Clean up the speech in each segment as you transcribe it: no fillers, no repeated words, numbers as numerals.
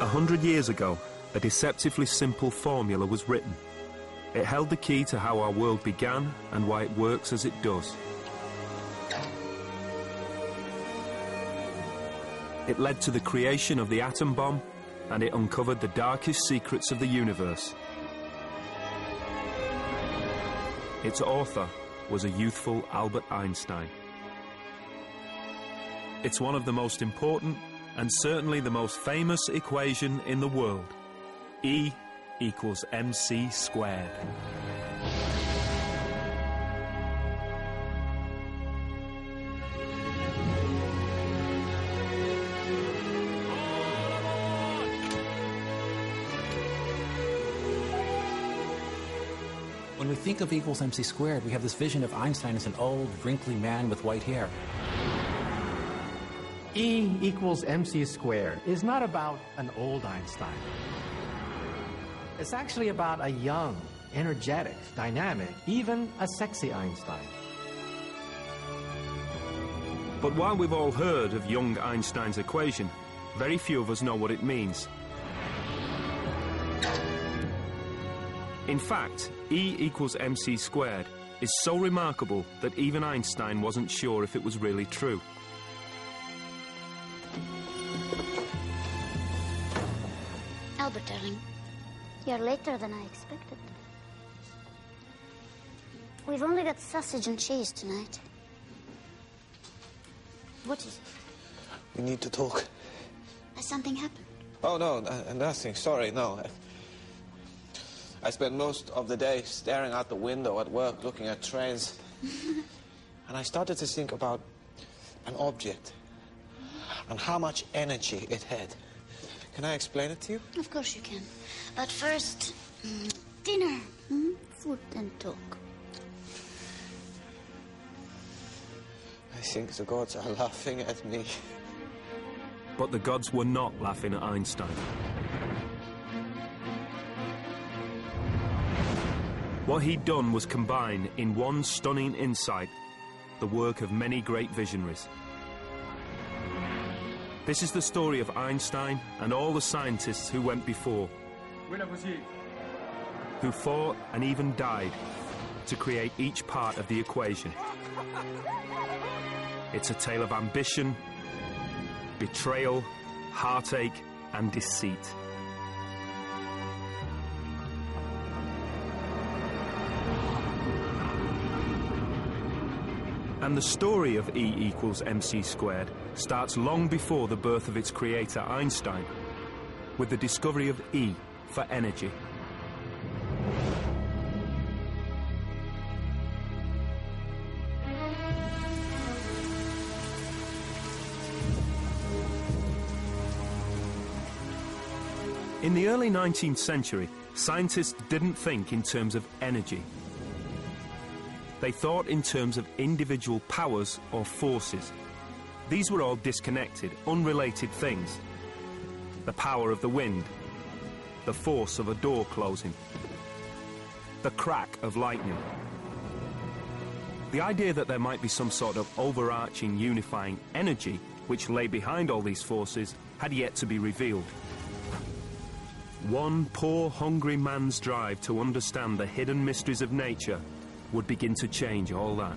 100 years ago, a deceptively simple formula was written. It held the key to how our world began and why it works as it does. It led to the creation of the atom bomb, and it uncovered the darkest secrets of the universe. Its author was a youthful Albert Einstein. It's one of the most important and certainly the most famous equation in the world. E equals mc squared. When we think of E equals mc squared, we have this vision of Einstein as an old, wrinkly man with white hair. E equals mc squared is not about an old Einstein. It's actually about a young, energetic, dynamic, even a sexy Einstein. But while we've all heard of young Einstein's equation, very few of us know what it means. In fact, E equals mc squared is so remarkable that even Einstein wasn't sure if it was really true. Albert, darling, you're later than I expected. We've only got sausage and cheese tonight. What is it? We need to talk. Has something happened? Oh, no, nothing. Sorry, no. I spent most of the day staring out the window at work, looking at trains. And I started to think about an object and how much energy it had. Can I explain it to you? Of course you can. But first, dinner, food and talk. I think the gods are laughing at me. But the gods were not laughing at Einstein. What he'd done was combine in one stunning insight the work of many great visionaries. This is the story of Einstein and all the scientists who went before, who fought and even died to create each part of the equation. It's a tale of ambition, betrayal, heartache, and deceit. And the story of E equals mc squared starts long before the birth of its creator, Einstein, with the discovery of E for energy. In the early 19th century, scientists didn't think in terms of energy. They thought in terms of individual powers or forces. These were all disconnected, unrelated things. The power of the wind, the force of a door closing, the crack of lightning. The idea that there might be some sort of overarching, unifying energy which lay behind all these forces had yet to be revealed. One poor, hungry man's drive to understand the hidden mysteries of nature would begin to change all that.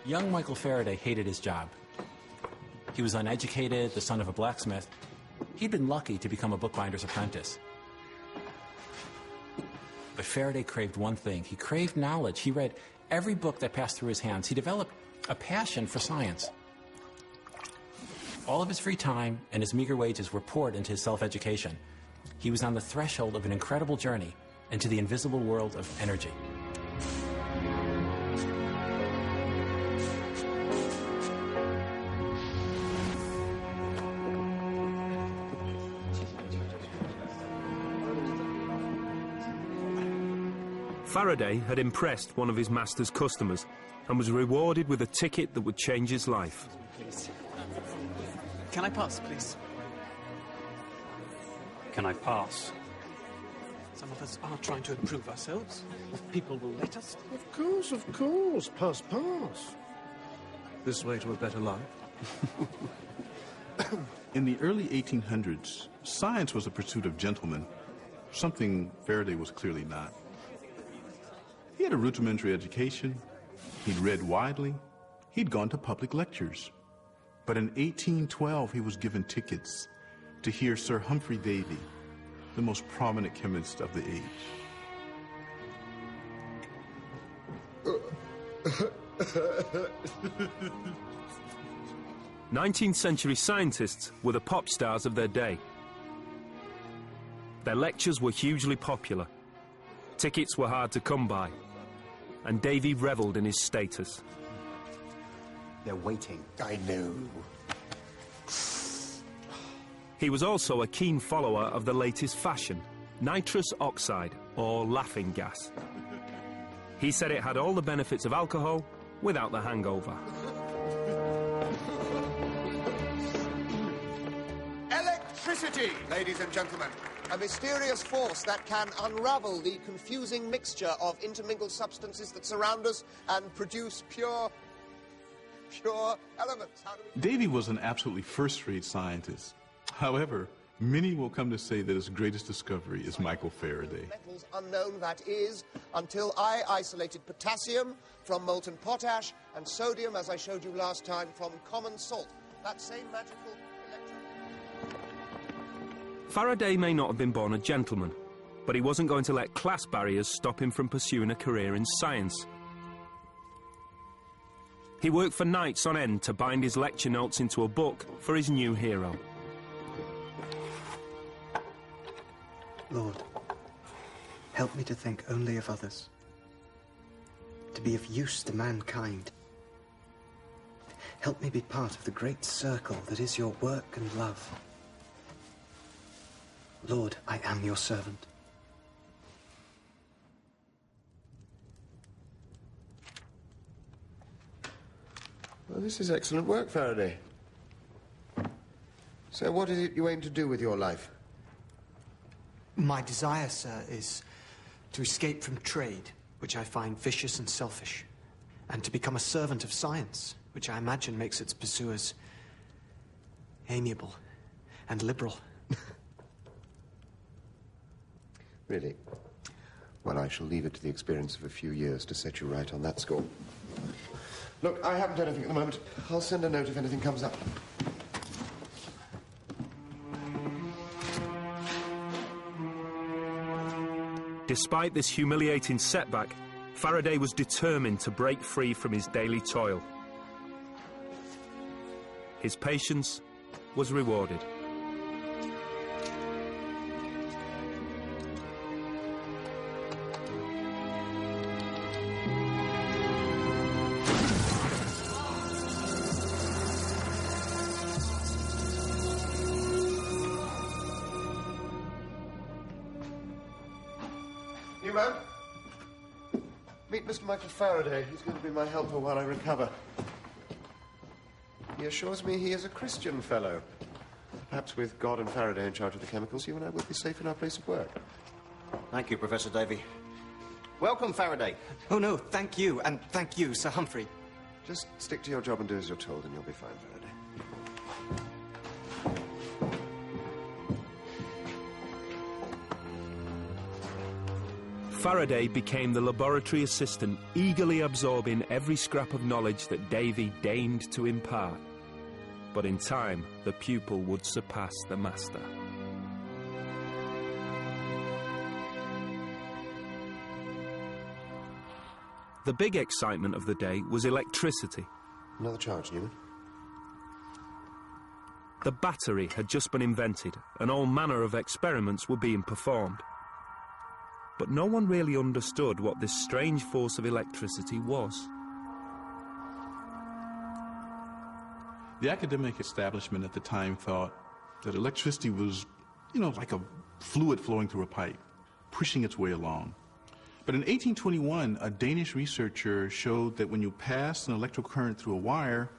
Young Michael Faraday hated his job. He was uneducated, the son of a blacksmith. He'd been lucky to become a bookbinder's apprentice. But Faraday craved one thing. He craved knowledge. He read every book that passed through his hands. He developed a passion for science. All of his free time and his meager wages were poured into his self-education. He was on the threshold of an incredible journey into the invisible world of energy. Faraday had impressed one of his master's customers and was rewarded with a ticket that would change his life. Please. Can I pass, please? Can I pass? Some of us are trying to improve ourselves. If people will let us. Of course, pass, pass. this way to a better life? In the early 1800s, science was a pursuit of gentlemen, something Faraday was clearly not. He had a rudimentary education, he'd read widely, he'd gone to public lectures. But in 1812, he was given tickets to hear Sir Humphrey Davy, the most prominent chemist of the age. 19th century scientists were the pop stars of their day. Their lectures were hugely popular. Tickets were hard to come by, and Davy revelled in his status. They're waiting. I know. He was also a keen follower of the latest fashion, nitrous oxide, or laughing gas. He said it had all the benefits of alcohol without the hangover. Electricity, ladies and gentlemen. A mysterious force that can unravel the confusing mixture of intermingled substances that surround us and produce pure elements. Davy was an absolutely first-rate scientist. However, many will come to say that his greatest discovery is Michael Faraday. Metals unknown, that is, until I isolated potassium from molten potash and sodium, as I showed you last time, from common salt. That same magical electron. Faraday may not have been born a gentleman, but he wasn't going to let class barriers stop him from pursuing a career in science. He worked for nights on end to bind his lecture notes into a book for his new hero. Lord, help me to think only of others, to be of use to mankind. Help me be part of the great circle that is your work and love. Lord, I am your servant. Well, this is excellent work, Faraday. So what is it you aim to do with your life? My desire, sir, is to escape from trade, which I find vicious and selfish, and to become a servant of science, which I imagine makes its pursuers amiable and liberal. Really? Well, I shall leave it to the experience of a few years to set you right on that score. Look, I haven't anything at the moment. I'll send a note if anything comes up. Despite this humiliating setback, Faraday was determined to break free from his daily toil. His patience was rewarded. Man. Meet Mr. Michael Faraday. He's going to be my helper while I recover. He assures me he is a Christian fellow. Perhaps with God and Faraday in charge of the chemicals, you and I will be safe in our place of work. Thank you, Professor Davy. Welcome, Faraday. Oh, no, thank you, and thank you, Sir Humphrey. Just stick to your job and do as you're told, and you'll be fine, Faraday. Faraday became the laboratory assistant, eagerly absorbing every scrap of knowledge that Davy deigned to impart. But in time, the pupil would surpass the master. The big excitement of the day was electricity. Another charge, Newman. The battery had just been invented, and all manner of experiments were being performed. But no one really understood what this strange force of electricity was. The academic establishment at the time thought that electricity was, like a fluid flowing through a pipe, pushing its way along. But in 1821, a Danish researcher showed that when you pass an electrical current through a wire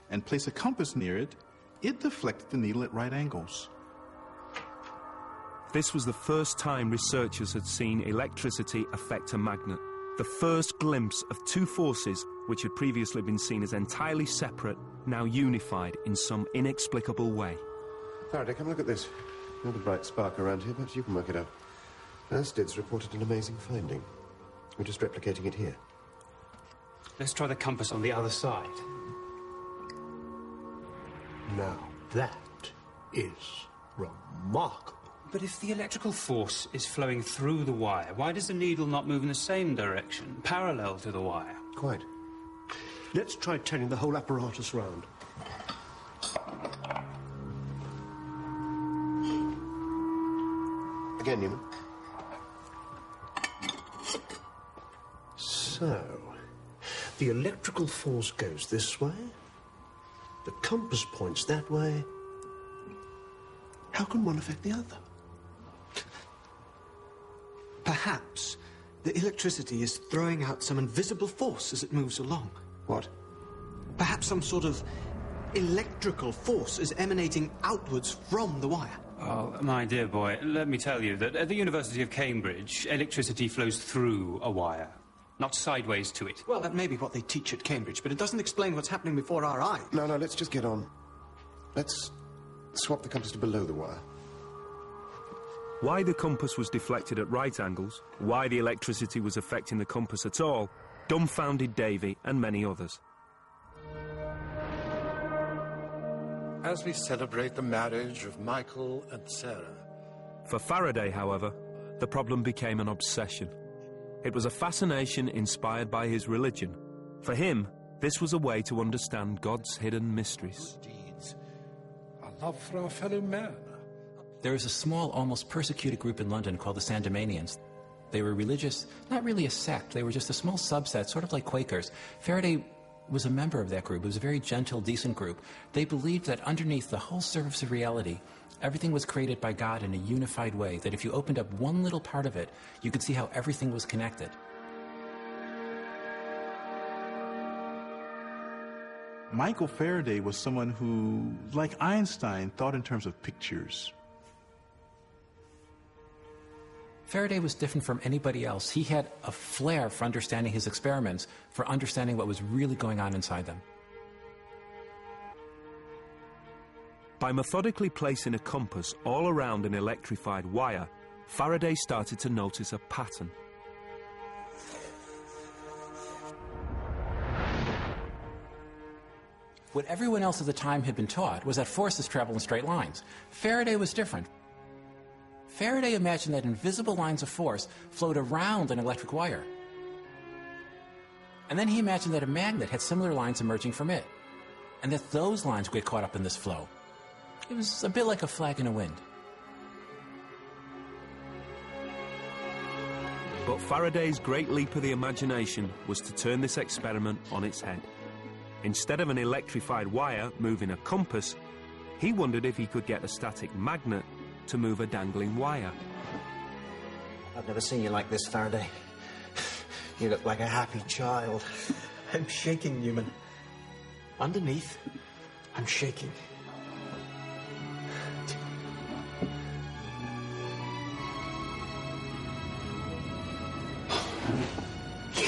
and place a compass near it, it deflected the needle at right angles. This was the first time researchers had seen electricity affect a magnet, the first glimpse of two forces which had previously been seen as entirely separate, now unified in some inexplicable way. Faraday, come look at this. Another bright spark around here, perhaps you can work it out. Ersted's reported an amazing finding. We're just replicating it here. Let's try the compass on the other side. Now, that is remarkable. But if the electrical force is flowing through the wire, why does the needle not move in the same direction, parallel to the wire? Quite. Let's try turning the whole apparatus round. Again, Newman. So, the electrical force goes this way, the compass points that way. How can one affect the other? Perhaps the electricity is throwing out some invisible force as it moves along. What? Perhaps some sort of electrical force is emanating outwards from the wire. Oh, my dear boy, let me tell you that at the University of Cambridge, electricity flows through a wire, not sideways to it. Well, that may be what they teach at Cambridge, but it doesn't explain what's happening before our eyes. No, let's just get on. Let's swap the compass to below the wire. Why the compass was deflected at right angles, why the electricity was affecting the compass at all, dumbfounded Davy and many others. As we celebrate the marriage of Michael and Sarah. For Faraday, however, the problem became an obsession. It was a fascination inspired by his religion. For him, this was a way to understand God's hidden mysteries. Deeds, a love for our fellow man. There was a small, almost persecuted group in London called the Sandemanians. They were religious, not really a sect, they were just a small subset, sort of like Quakers. Faraday was a member of that group. It was a very gentle, decent group. They believed that underneath the whole surface of reality, everything was created by God in a unified way, that if you opened up one little part of it, you could see how everything was connected. Michael Faraday was someone who, like Einstein, thought in terms of pictures. Faraday was different from anybody else. He had a flair for understanding his experiments, for understanding what was really going on inside them. By methodically placing a compass all around an electrified wire, Faraday started to notice a pattern. What everyone else at the time had been taught was that forces travel in straight lines. Faraday was different. Faraday imagined that invisible lines of force flowed around an electric wire. And then he imagined that a magnet had similar lines emerging from it, and that those lines would get caught up in this flow. It was a bit like a flag in the wind. But Faraday's great leap of the imagination was to turn this experiment on its head. Instead of an electrified wire moving a compass, he wondered if he could get a static magnet to move a dangling wire. I've never seen you like this, Faraday. You look like a happy child. I'm shaking, Newman. Underneath, I'm shaking.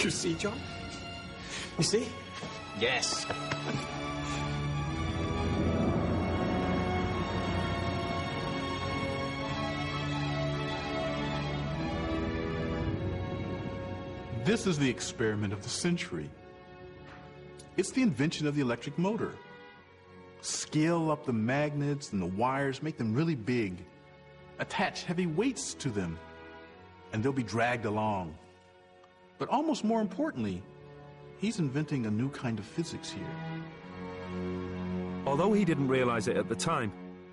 You see, John? You see? Yes. This is the experiment of the century. It's the invention of the electric motor. Scale up the magnets and the wires, make them really big. Attach heavy weights to them, and they'll be dragged along. But almost more importantly, he's inventing a new kind of physics here. Although he didn't realize it at the time,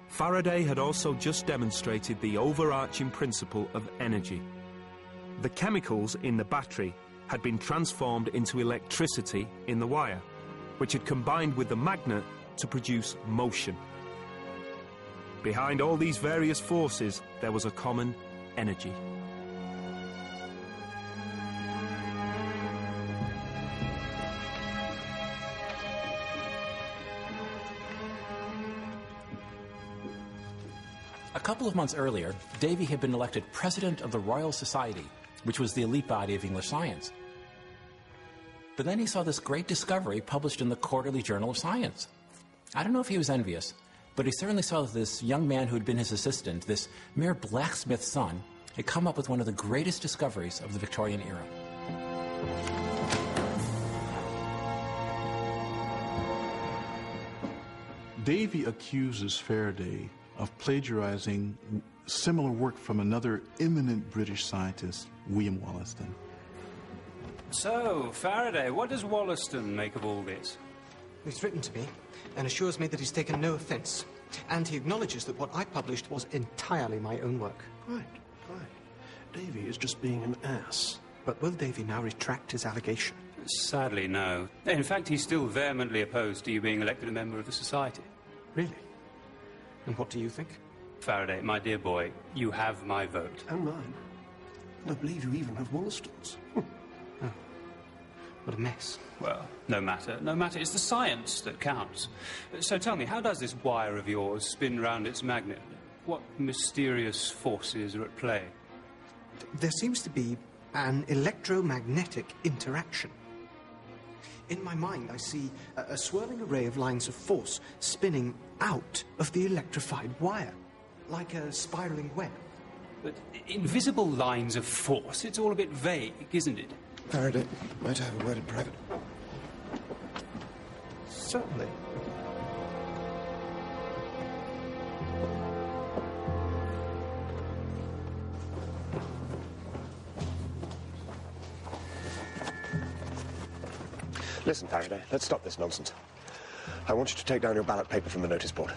Faraday had also just demonstrated the overarching principle of energy. The chemicals in the battery had been transformed into electricity in the wire, which had combined with the magnet to produce motion. Behind all these various forces, there was a common energy. A couple of months earlier, Davy had been elected president of the Royal Society, which was the elite body of English science. But then he saw this great discovery published in the Quarterly Journal of Science. I don't know if he was envious, but he certainly saw that this young man who had been his assistant, this mere blacksmith's son, had come up with one of the greatest discoveries of the Victorian era. Davy accuses Faraday of plagiarizing similar work from another eminent British scientist, William Wollaston. So, Faraday, what does Wollaston make of all this? He's written to me and assures me that he's taken no offense. And he acknowledges that what I published was entirely my own work. Right. Davy is just being an ass. But will Davy now retract his allegation? Sadly, no. In fact, he's still vehemently opposed to you being elected a member of the Society. Really? And what do you think? Faraday, my dear boy, you have my vote. And mine. And I believe you even have Wollaston's. Oh, what a mess. Well, no matter. No matter. It's the science that counts. So tell me, how does this wire of yours spin round its magnet? What mysterious forces are at play? There seems to be an electromagnetic interaction. In my mind, I see a swirling array of lines of force spinning out of the electrified wire, like a spiraling web. But invisible lines of force, it's all a bit vague, isn't it? Faraday, might I have a word in private? Certainly. Listen, Faraday, let's stop this nonsense. I want you to take down your ballot paper from the notice board.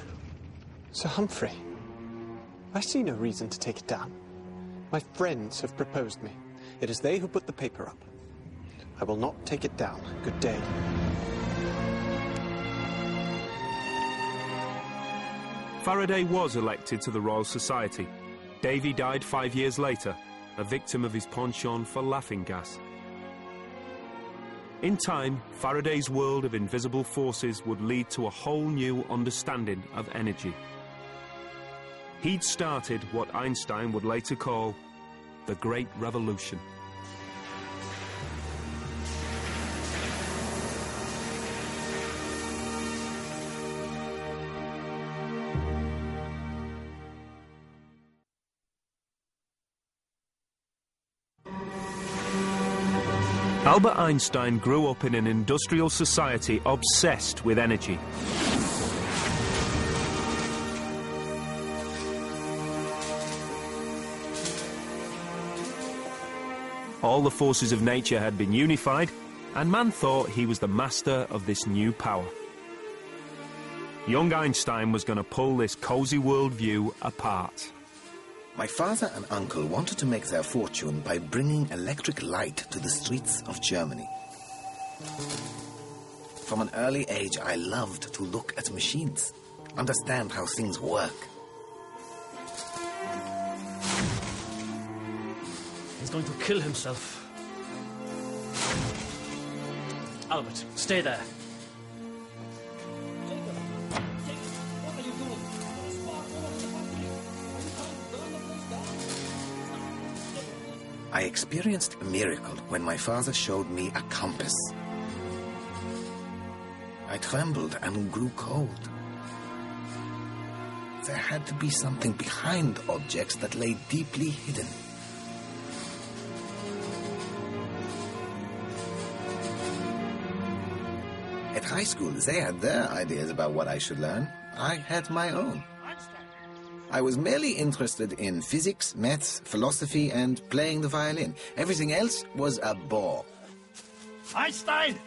Sir Humphrey, I see no reason to take it down. My friends have proposed me. It is they who put the paper up. I will not take it down. Good day. Faraday was elected to the Royal Society. Davy died 5 years later, a victim of his penchant for laughing gas. In time, Faraday's world of invisible forces would lead to a whole new understanding of energy. He'd started what Einstein would later call the Great Revolution. Albert Einstein grew up in an industrial society obsessed with energy. All the forces of nature had been unified, and man thought he was the master of this new power. Young Einstein was going to pull this cosy worldview apart. My father and uncle wanted to make their fortune by bringing electric light to the streets of Germany. From an early age, I loved to look at machines, understand how things work. He's going to kill himself. Albert, stay there. I experienced a miracle when my father showed me a compass. I trembled and grew cold. There had to be something behind objects that lay deeply hidden. At high school, they had their ideas about what I should learn. I had my own. I was merely interested in physics, maths, philosophy, and playing the violin. Everything else was a bore. Einstein!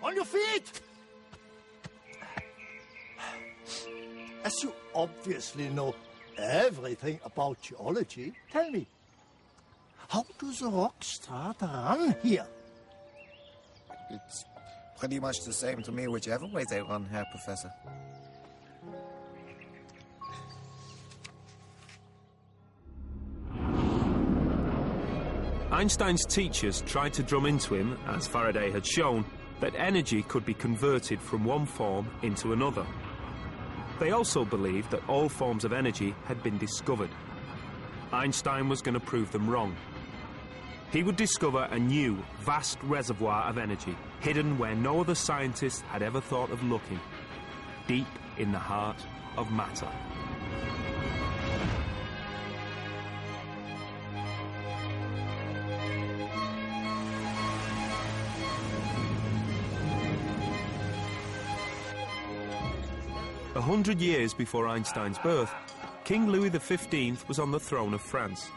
On your feet! As you obviously know everything about geology, tell me, how does a rock start run here? It's pretty much the same to me whichever way they run, Herr Professor. Einstein's teachers tried to drum into him, as Faraday had shown, that energy could be converted from one form into another. They also believed that all forms of energy had been discovered. Einstein was going to prove them wrong. He would discover a new, vast reservoir of energy, hidden where no other scientist had ever thought of looking, deep in the heart of matter. A 100 years before Einstein's birth, King Louis XV was on the throne of France.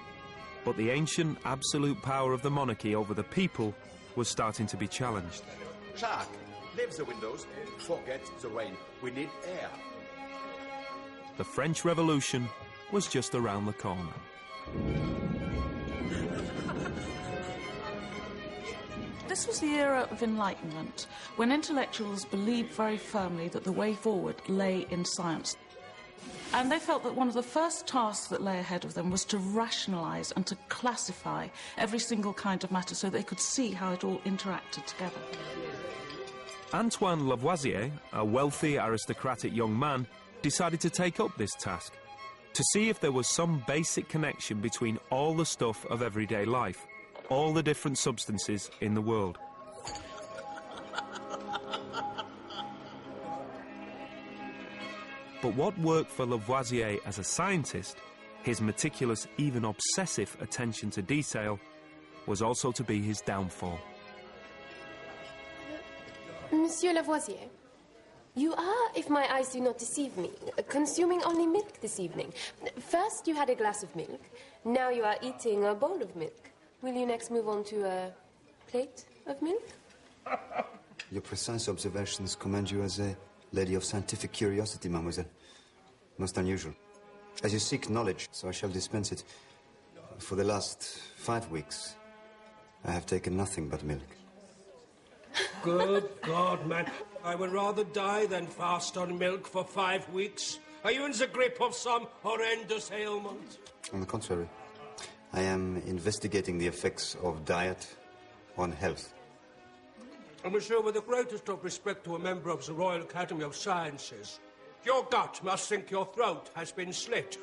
But the ancient, absolute power of the monarchy over the people was starting to be challenged. Jacques, leave the windows. Forget the rain. We need air. The French Revolution was just around the corner. This was the era of enlightenment, when intellectuals believed very firmly that the way forward lay in science. And they felt that one of the first tasks that lay ahead of them was to rationalise and to classify every single kind of matter so they could see how it all interacted together. Antoine Lavoisier, a wealthy, aristocratic young man, decided to take up this task, to see if there was some basic connection between all the stuff of everyday life, all the different substances in the world. But what worked for Lavoisier as a scientist, his meticulous, even obsessive attention to detail, was also to be his downfall. Monsieur Lavoisier, you are, if my eyes do not deceive me, consuming only milk this evening. First you had a glass of milk, now you are eating a bowl of milk. Will you next move on to a plate of milk? Your precise observations commend you as a lady of scientific curiosity, mademoiselle. Most unusual. As you seek knowledge, so I shall dispense it. For the last 5 weeks, I have taken nothing but milk. Good God, man. I would rather die than fast on milk for 5 weeks. Are you in the grip of some horrendous ailment? On the contrary, I am investigating the effects of diet on health. Monsieur, with the greatest of respect to a member of the Royal Academy of Sciences, your gut must think your throat has been slit.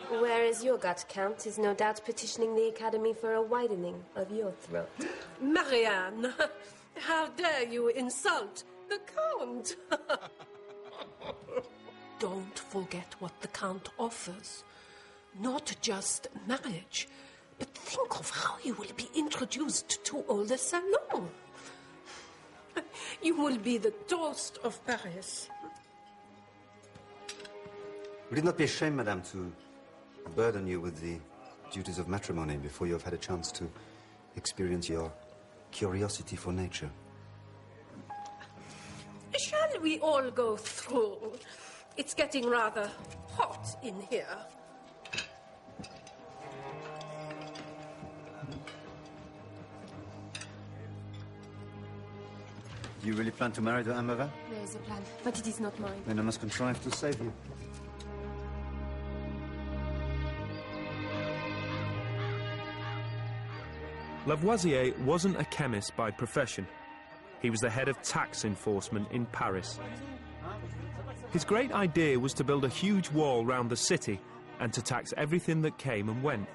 Whereas your gut, Count, is no doubt petitioning the Academy for a widening of your throat. Marianne, how dare you insult the Count? Don't forget what the Count offers. Not just marriage, but think of how you will be introduced to all the salon. You will be the toast of Paris. Would it not be a shame, madame, to burden you with the duties of matrimony before you have had a chance to experience your curiosity for nature? Shall we all go through? It's getting rather hot in here. Do you really plan to marry the Amara? There is a plan, but it is not mine. Then I must contrive to save you. Lavoisier wasn't a chemist by profession. He was the head of tax enforcement in Paris. His great idea was to build a huge wall round the city and to tax everything that came and went.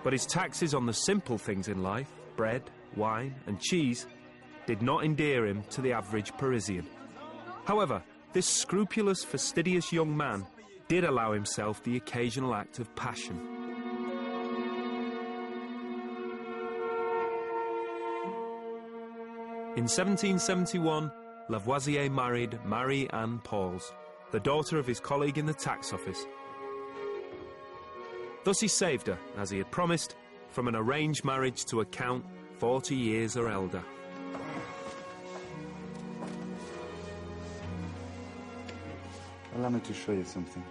But his taxes on the simple things in life, bread, wine and cheese, did not endear him to the average Parisian. However, this scrupulous, fastidious young man did allow himself the occasional act of passion. In 1771, Lavoisier married Marie-Anne Pauls, the daughter of his colleague in the tax office. Thus he saved her, as he had promised, from an arranged marriage to a count 40 years or elder. Allow me to show you something.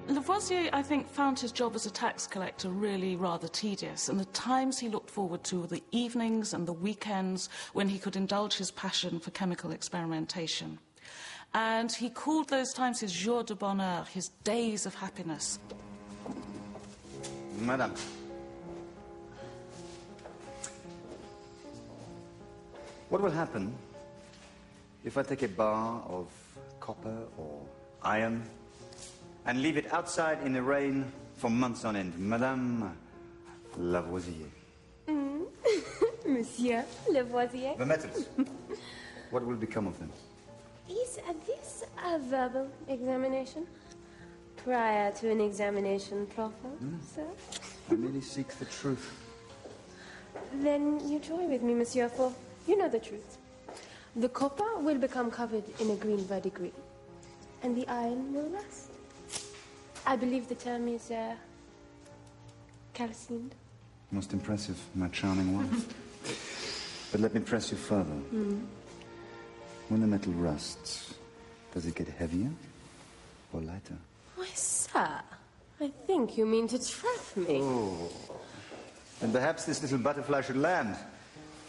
Lavoisier, I think, found his job as a tax collector really rather tedious, and the times he looked forward to were the evenings and the weekends when he could indulge his passion for chemical experimentation. And he called those times his jours de bonheur, his days of happiness. Madame. What will happen if I take a bar of copper or iron and leave it outside in the rain for months on end? Madame Lavoisier. Monsieur Lavoisier. The metals. What will become of them? Is this a verbal examination? Prior to an examination proper, sir? I merely seek the truth. Then you join with me, monsieur, for you know the truth. The copper will become covered in a green verdigris, and the iron will rust. I believe the term is calcined. Most impressive, my charming wife. But let me press you further. When the metal rusts, does it get heavier or lighter? Why, sir, I think you mean to trap me. Oh. Then perhaps this little butterfly should land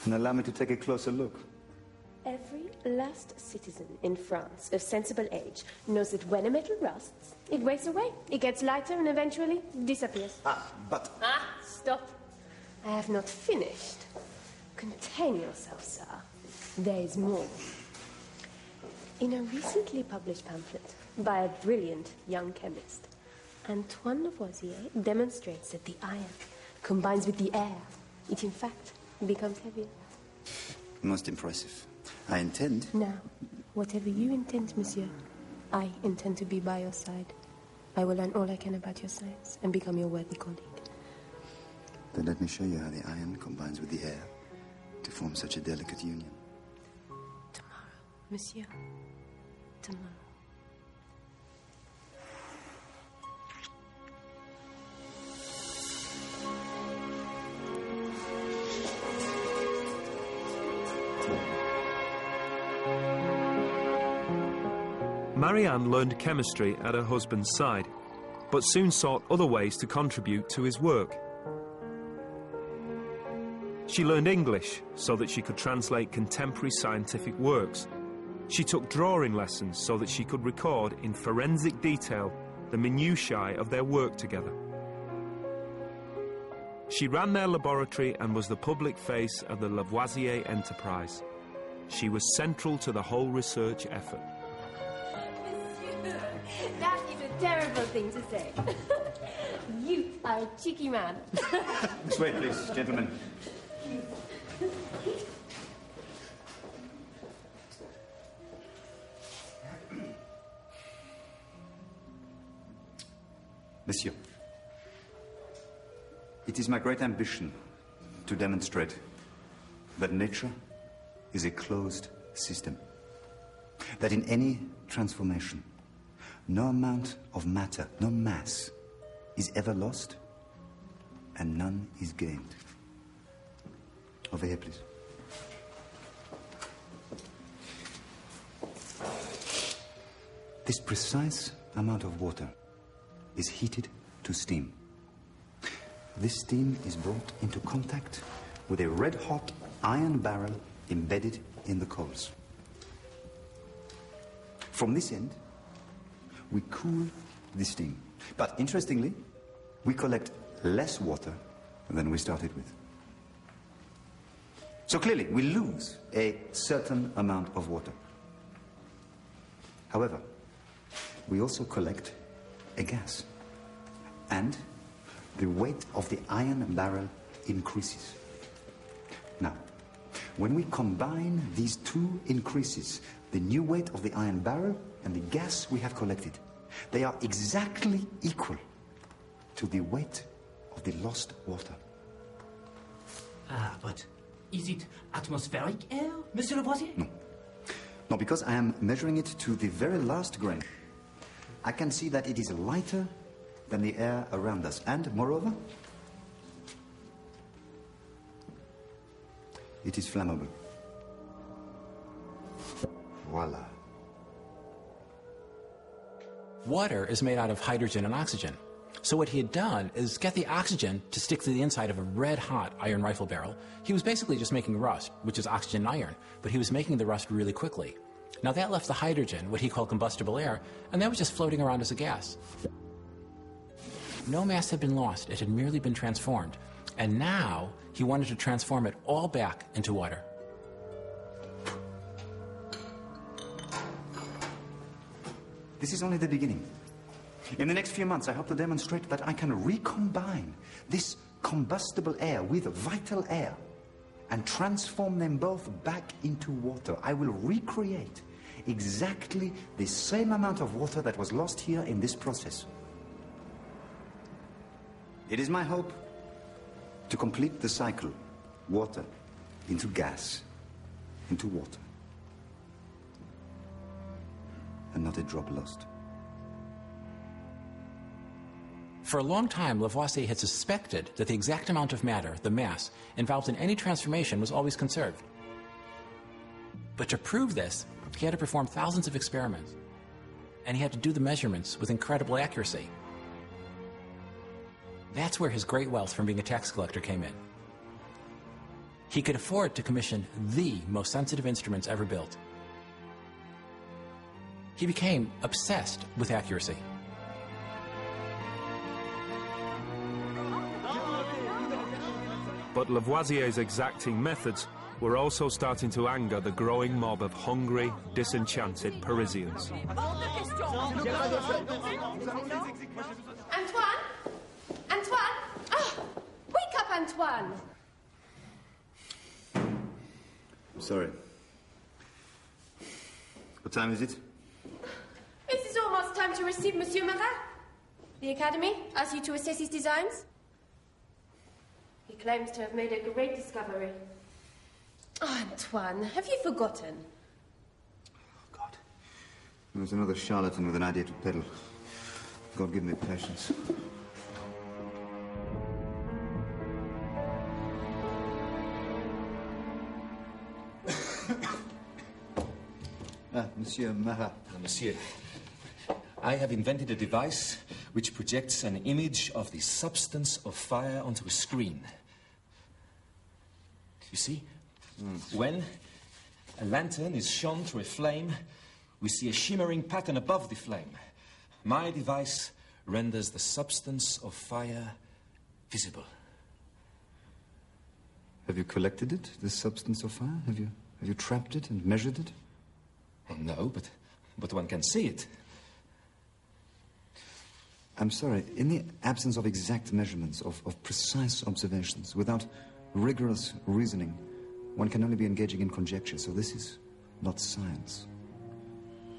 and allow me to take a closer look. Every last citizen in France of sensible age knows that when a metal rusts, it wastes away. It gets lighter and eventually disappears. But... Stop. I have not finished. Contain yourself, sir. There is more. In a recently published pamphlet by a brilliant young chemist, Antoine Lavoisier demonstrates that the iron combines with the air. It, in fact, becomes heavier. Most impressive. I intend... Now, whatever you intend, monsieur, I intend to be by your side. I will learn all I can about your science and become your worthy colleague. Then let me show you how the iron combines with the air to form such a delicate union. Tomorrow, monsieur. Tomorrow. Marianne learned chemistry at her husband's side, but soon sought other ways to contribute to his work. She learned English so that she could translate contemporary scientific works. She took drawing lessons so that she could record in forensic detail the minutiae of their work together. She ran their laboratory and was the public face of the Lavoisier enterprise. She was central to the whole research effort. Monsieur, that is a terrible thing to say. You are a cheeky man. This way, please, gentlemen. Monsieur, it is my great ambition to demonstrate that nature is a closed system. That in any transformation, no amount of matter, no mass, is ever lost and none is gained. Over here, please. This precise amount of water is heated to steam. This steam is brought into contact with a red-hot iron barrel embedded in the coals. From this end, we cool the steam. But interestingly, we collect less water than we started with. So clearly, we lose a certain amount of water. However, we also collect a gas. And the weight of the iron barrel increases. Now, when we combine these two increases, the new weight of the iron barrel and the gas we have collected, they are exactly equal to the weight of the lost water. But is it atmospheric air, Monsieur Lavoisier? No. No, because I am measuring it to the very last grain. I can see that it is lighter than the air around us. And, moreover, it is flammable. Voila. Water is made out of hydrogen and oxygen. So what he had done is get the oxygen to stick to the inside of a red-hot iron rifle barrel. He was basically just making rust, which is oxygen and iron, but he was making the rust really quickly. Now that left the hydrogen, what he called combustible air, and that was just floating around as a gas. No mass had been lost, it had merely been transformed. And now he wanted to transform it all back into water. This is only the beginning. In the next few months, I hope to demonstrate that I can recombine this combustible air with vital air and transform them both back into water. I will recreate exactly the same amount of water that was lost here in this process. It is my hope to complete the cycle. Water into gas, into water. And not a drop lost. For a long time, Lavoisier had suspected that the exact amount of matter, the mass, involved in any transformation was always conserved. But to prove this, he had to perform thousands of experiments, and he had to do the measurements with incredible accuracy. That's where his great wealth from being a tax collector came in. He could afford to commission the most sensitive instruments ever built. He became obsessed with accuracy. But Lavoisier's exacting methods were also starting to anger the growing mob of hungry, disenchanted Parisians. Antoine? Antoine? Oh, wake up, Antoine! I'm sorry. What time is it? It is almost time to receive Monsieur Marat. The Academy asks you to assess his designs. He claims to have made a great discovery. Oh, Antoine, have you forgotten? There's another charlatan with an idea to peddle. God give me patience. Monsieur Marat. Monsieur, I have invented a device which projects an image of the substance of fire onto a screen. You see? When a lantern is shone through a flame, we see a shimmering pattern above the flame. My device renders the substance of fire visible. Have you collected it, this substance of fire? Have you trapped it and measured it? Oh, no, but one can see it. I'm sorry, in the absence of exact measurements, of precise observations, without rigorous reasoning, one can only be engaging in conjecture, so this is not science.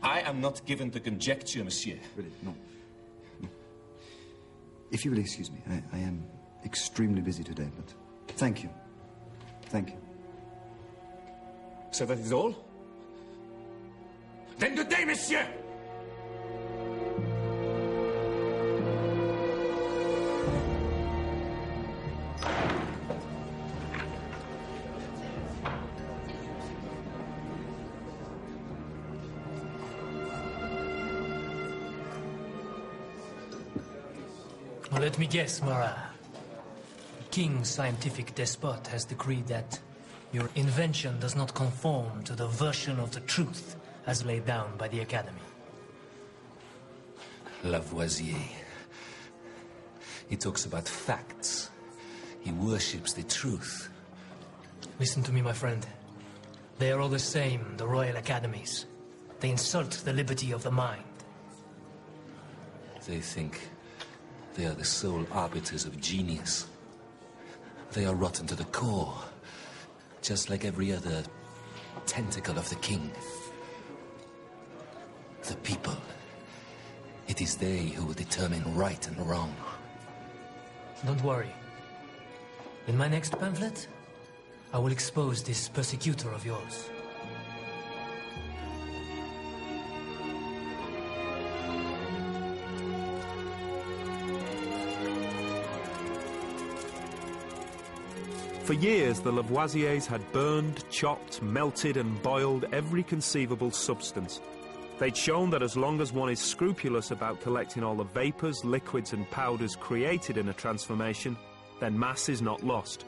I am not given to conjecture, monsieur. Really, no. If you will excuse me, I am extremely busy today, but thank you. Thank you. So that is all? Then good day, monsieur! Well, let me guess, Marat. The King's scientific despot has decreed that your invention does not conform to the version of the truth as laid down by the Academy. Lavoisier. He talks about facts. He worships the truth. Listen to me, my friend. They are all the same, the Royal Academies. They insult the liberty of the mind. They think they are the sole arbiters of genius. They are rotten to the core, just like every other tentacle of the king. The people. It is they who will determine right and wrong. Don't worry. In my next pamphlet, I will expose this persecutor of yours. For years, the Lavoisiers had burned, chopped, melted and boiled every conceivable substance. They'd shown that as long as one is scrupulous about collecting all the vapours, liquids and powders created in a transformation, then mass is not lost.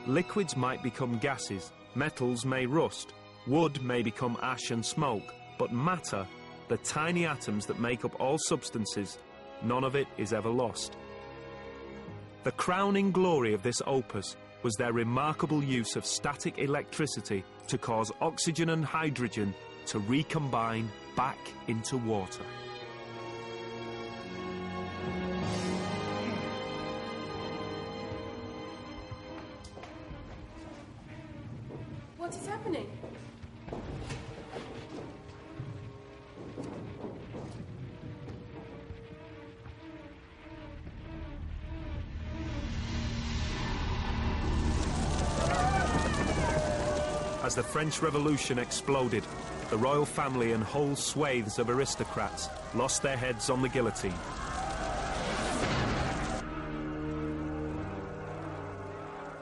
Liquids might become gases, metals may rust, wood may become ash and smoke, but matter, the tiny atoms that make up all substances, none of it is ever lost. The crowning glory of this opus was their remarkable use of static electricity to cause oxygen and hydrogen to recombine back into water. What is happening? As the French Revolution exploded, the royal family and whole swathes of aristocrats lost their heads on the guillotine.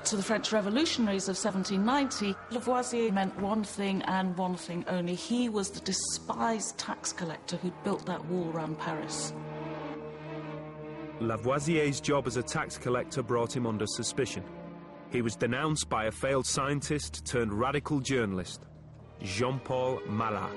To the French revolutionaries of 1790, Lavoisier meant one thing and one thing only. He was the despised tax collector who'd built that wall around Paris. Lavoisier's job as a tax collector brought him under suspicion. He was denounced by a failed scientist turned radical journalist, Jean-Paul Marat.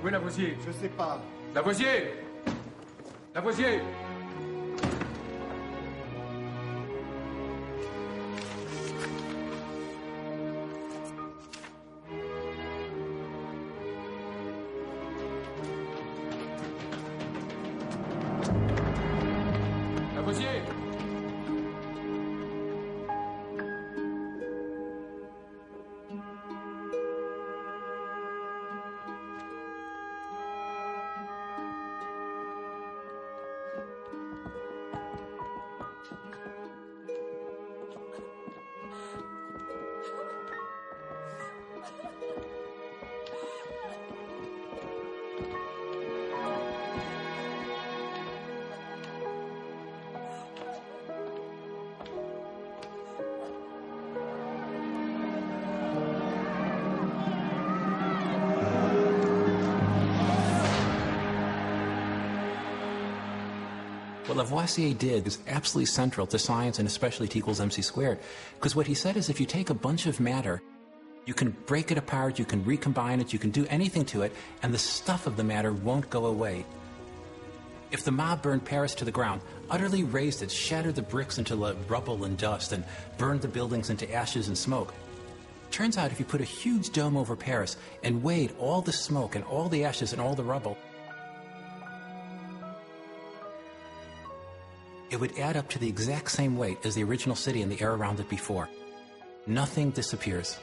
Oui, Lavoisier. Je sais pas. Lavoisier! Lavoisier! Lavoisier! What Lavoisier did is absolutely central to science and especially T equals mc squared. Because what he said is if you take a bunch of matter, you can break it apart, you can recombine it, you can do anything to it, and the stuff of the matter won't go away. If the mob burned Paris to the ground, utterly razed it, shattered the bricks into rubble and dust, and burned the buildings into ashes and smoke, turns out if you put a huge dome over Paris and weighed all the smoke and all the ashes and all the rubble, it would add up to the exact same weight as the original city and the air around it before. Nothing disappears.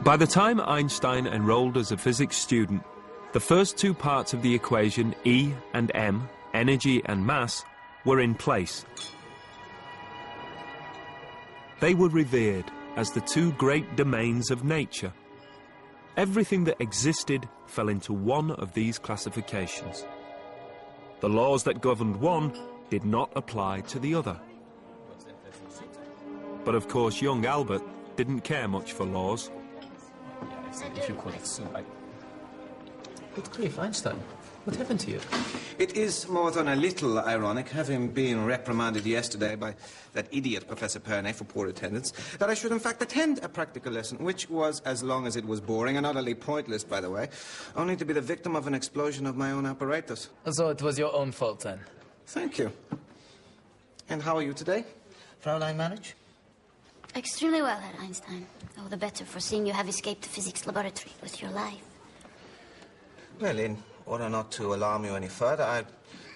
By the time Einstein enrolled as a physics student, the first two parts of the equation, E and M, energy and mass, were in place. They were revered as the two great domains of nature. Everything that existed fell into one of these classifications. The laws that governed one did not apply to the other. But of course, young Albert didn't care much for laws. If you call it so, But Cliff, Einstein, what happened to you? It is more than a little ironic, having been reprimanded yesterday by that idiot Professor Pernet for poor attendance, that I should in fact attend a practical lesson, which was as long as it was boring and utterly pointless, by the way, only to be the victim of an explosion of my own apparatus. So it was your own fault, then? Thank you. And how are you today, Fraulein Marriage? Extremely well, Herr Einstein. All the better for seeing you have escaped the physics laboratory with your life. Well, in order not to alarm you any further, I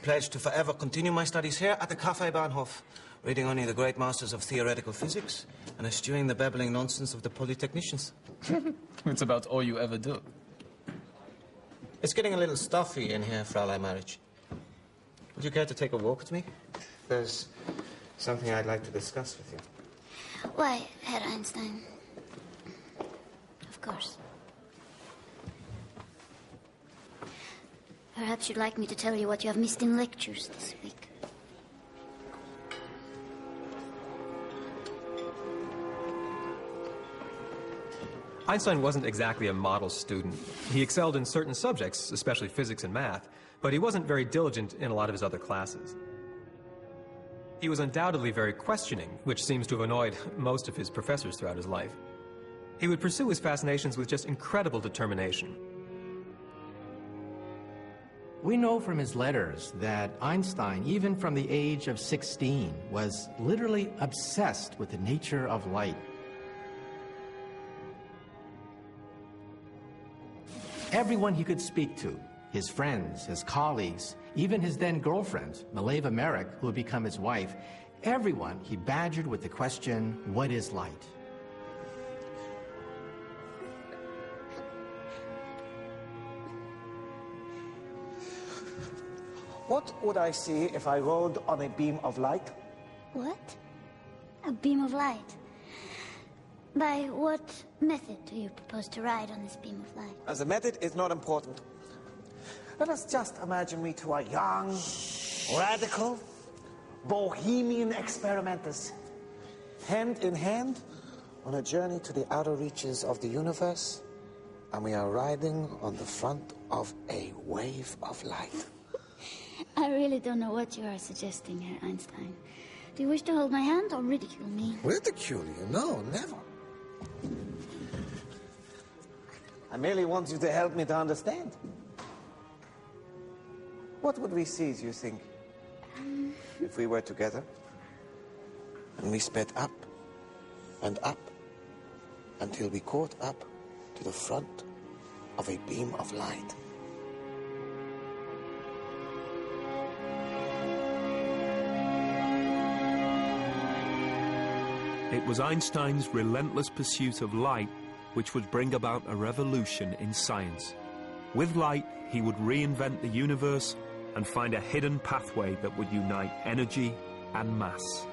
pledge to forever continue my studies here at the Café Bahnhof, reading only the great masters of theoretical physics and eschewing the babbling nonsense of the polytechnicians. It's about all you ever do. It's getting a little stuffy in here, Fraulein Marriage. Would you care to take a walk with me? There's something I'd like to discuss with you. Why, Herr Einstein? Of course. Perhaps you'd like me to tell you what you have missed in lectures this week. Einstein wasn't exactly a model student. He excelled in certain subjects, especially physics and math, but he wasn't very diligent in a lot of his other classes. He was undoubtedly very questioning, which seems to have annoyed most of his professors throughout his life. He would pursue his fascinations with just incredible determination. We know from his letters that Einstein, even from the age of 16, was literally obsessed with the nature of light. Everyone he could speak to, his friends, his colleagues, even his then girlfriend, Mileva Merrick, who would become his wife, everyone he badgered with the question, what is light? What would I see if I rode on a beam of light? What? A beam of light? By what method do you propose to ride on this beam of light? As a method is not important. Let us just imagine we two are young, radical, bohemian experimenters, hand in hand on a journey to the outer reaches of the universe, and we are riding on the front of a wave of light. I really don't know what you are suggesting, Herr Einstein. Do you wish to hold my hand or ridicule me? Ridicule you? No, never. I merely want you to help me to understand. What would we see, do you think, if we were together and we sped up and up until we caught up to the front of a beam of light? It was Einstein's relentless pursuit of light which would bring about a revolution in science. With light, he would reinvent the universe and find a hidden pathway that would unite energy and mass.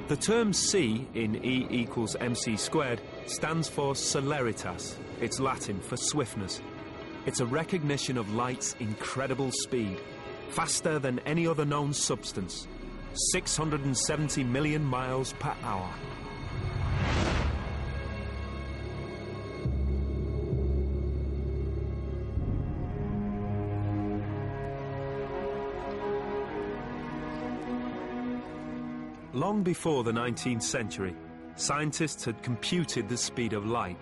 The term C in E equals mc squared stands for celeritas. It's Latin for swiftness. It's a recognition of light's incredible speed, faster than any other known substance, 670 million miles per hour. Long before the 19th century, scientists had computed the speed of light,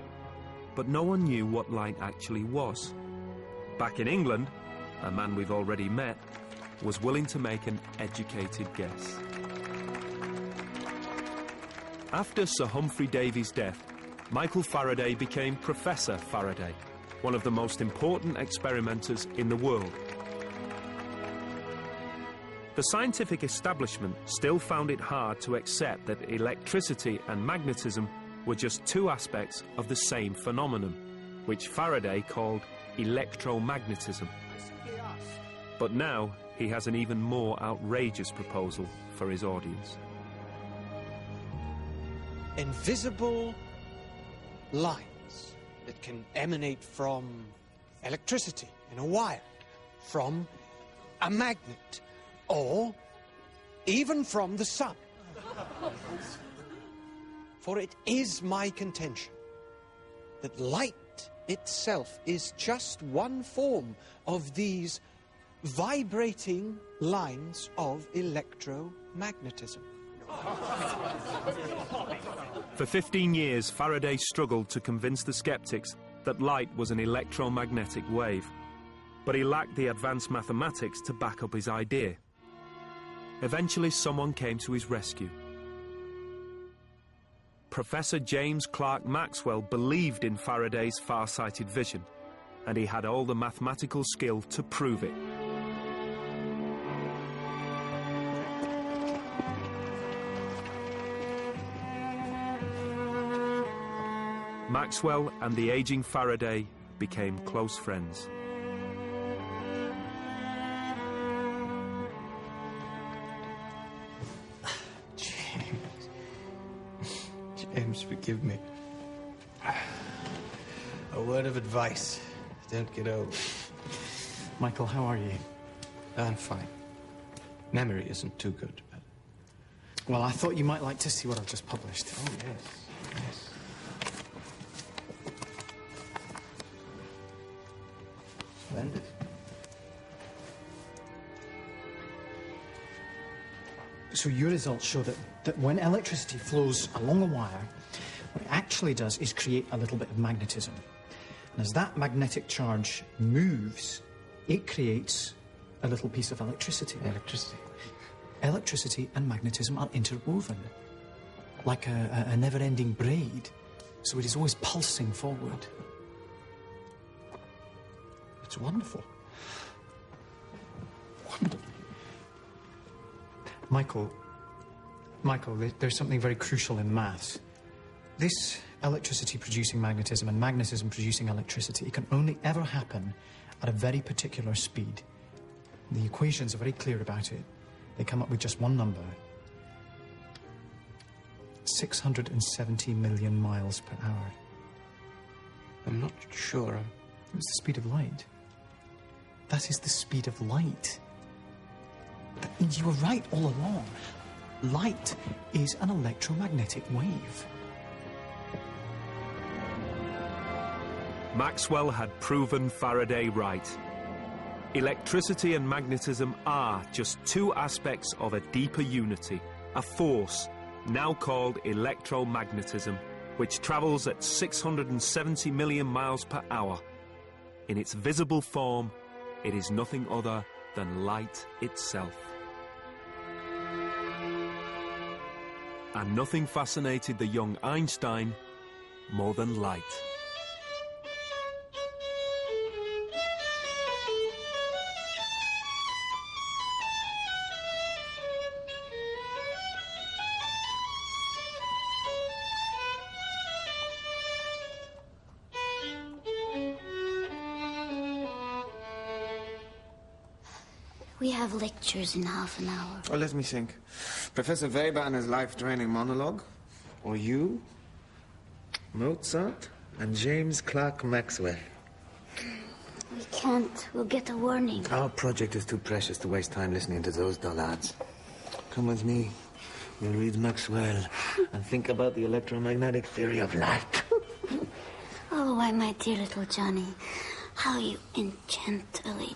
but no one knew what light actually was. Back in England, a man we've already met was willing to make an educated guess. After Sir Humphrey Davy's death, Michael Faraday became Professor Faraday, one of the most important experimenters in the world. The scientific establishment still found it hard to accept that electricity and magnetism were just two aspects of the same phenomenon, which Faraday called electromagnetism. But now he has an even more outrageous proposal for his audience. Invisible lines that can emanate from electricity in a wire, from a magnet, or even from the sun. For it is my contention that light itself is just one form of these vibrating lines of electromagnetism. For 15 years, Faraday struggled to convince the skeptics that light was an electromagnetic wave, but he lacked the advanced mathematics to back up his idea. Eventually, someone came to his rescue. Professor James Clerk Maxwell believed in Faraday's far-sighted vision, and he had all the mathematical skill to prove it. Maxwell and the aging Faraday became close friends. James, forgive me. A word of advice. Don't get old. Michael, how are you? I'm fine. Memory isn't too good. But... Well, I thought you might like to see what I've just published. Oh, yes. Splendid. So your results show that when electricity flows along a wire, what it actually does is create a little bit of magnetism. And as that magnetic charge moves, it creates a little piece of electricity. Electricity and magnetism are interwoven, like a never-ending braid. So it is always pulsing forward. It's wonderful. Wonderful. Michael, there's something very crucial in maths. This electricity producing magnetism and magnetism producing electricity, it can only ever happen at a very particular speed. The equations are very clear about it. They come up with just one number. 670 million miles per hour. I'm not sure. It's the speed of light. That is the speed of light. You were right all along. Light is an electromagnetic wave. Maxwell had proven Faraday right. Electricity and magnetism are just two aspects of a deeper unity, a force, now called electromagnetism, which travels at 670 million miles per hour. In its visible form, it is nothing other than light itself. And nothing fascinated the young Einstein more than light. We have lectures in half an hour. Oh, let me think. Professor Weber and his life-draining monologue? Or you, Mozart, and James Clerk Maxwell? We can't. We'll get a warning. Our project is too precious to waste time listening to those dullards. Come with me. We'll read Maxwell and think about the electromagnetic theory of light. Oh, why, my dear little Johnny, how you enchant a lady.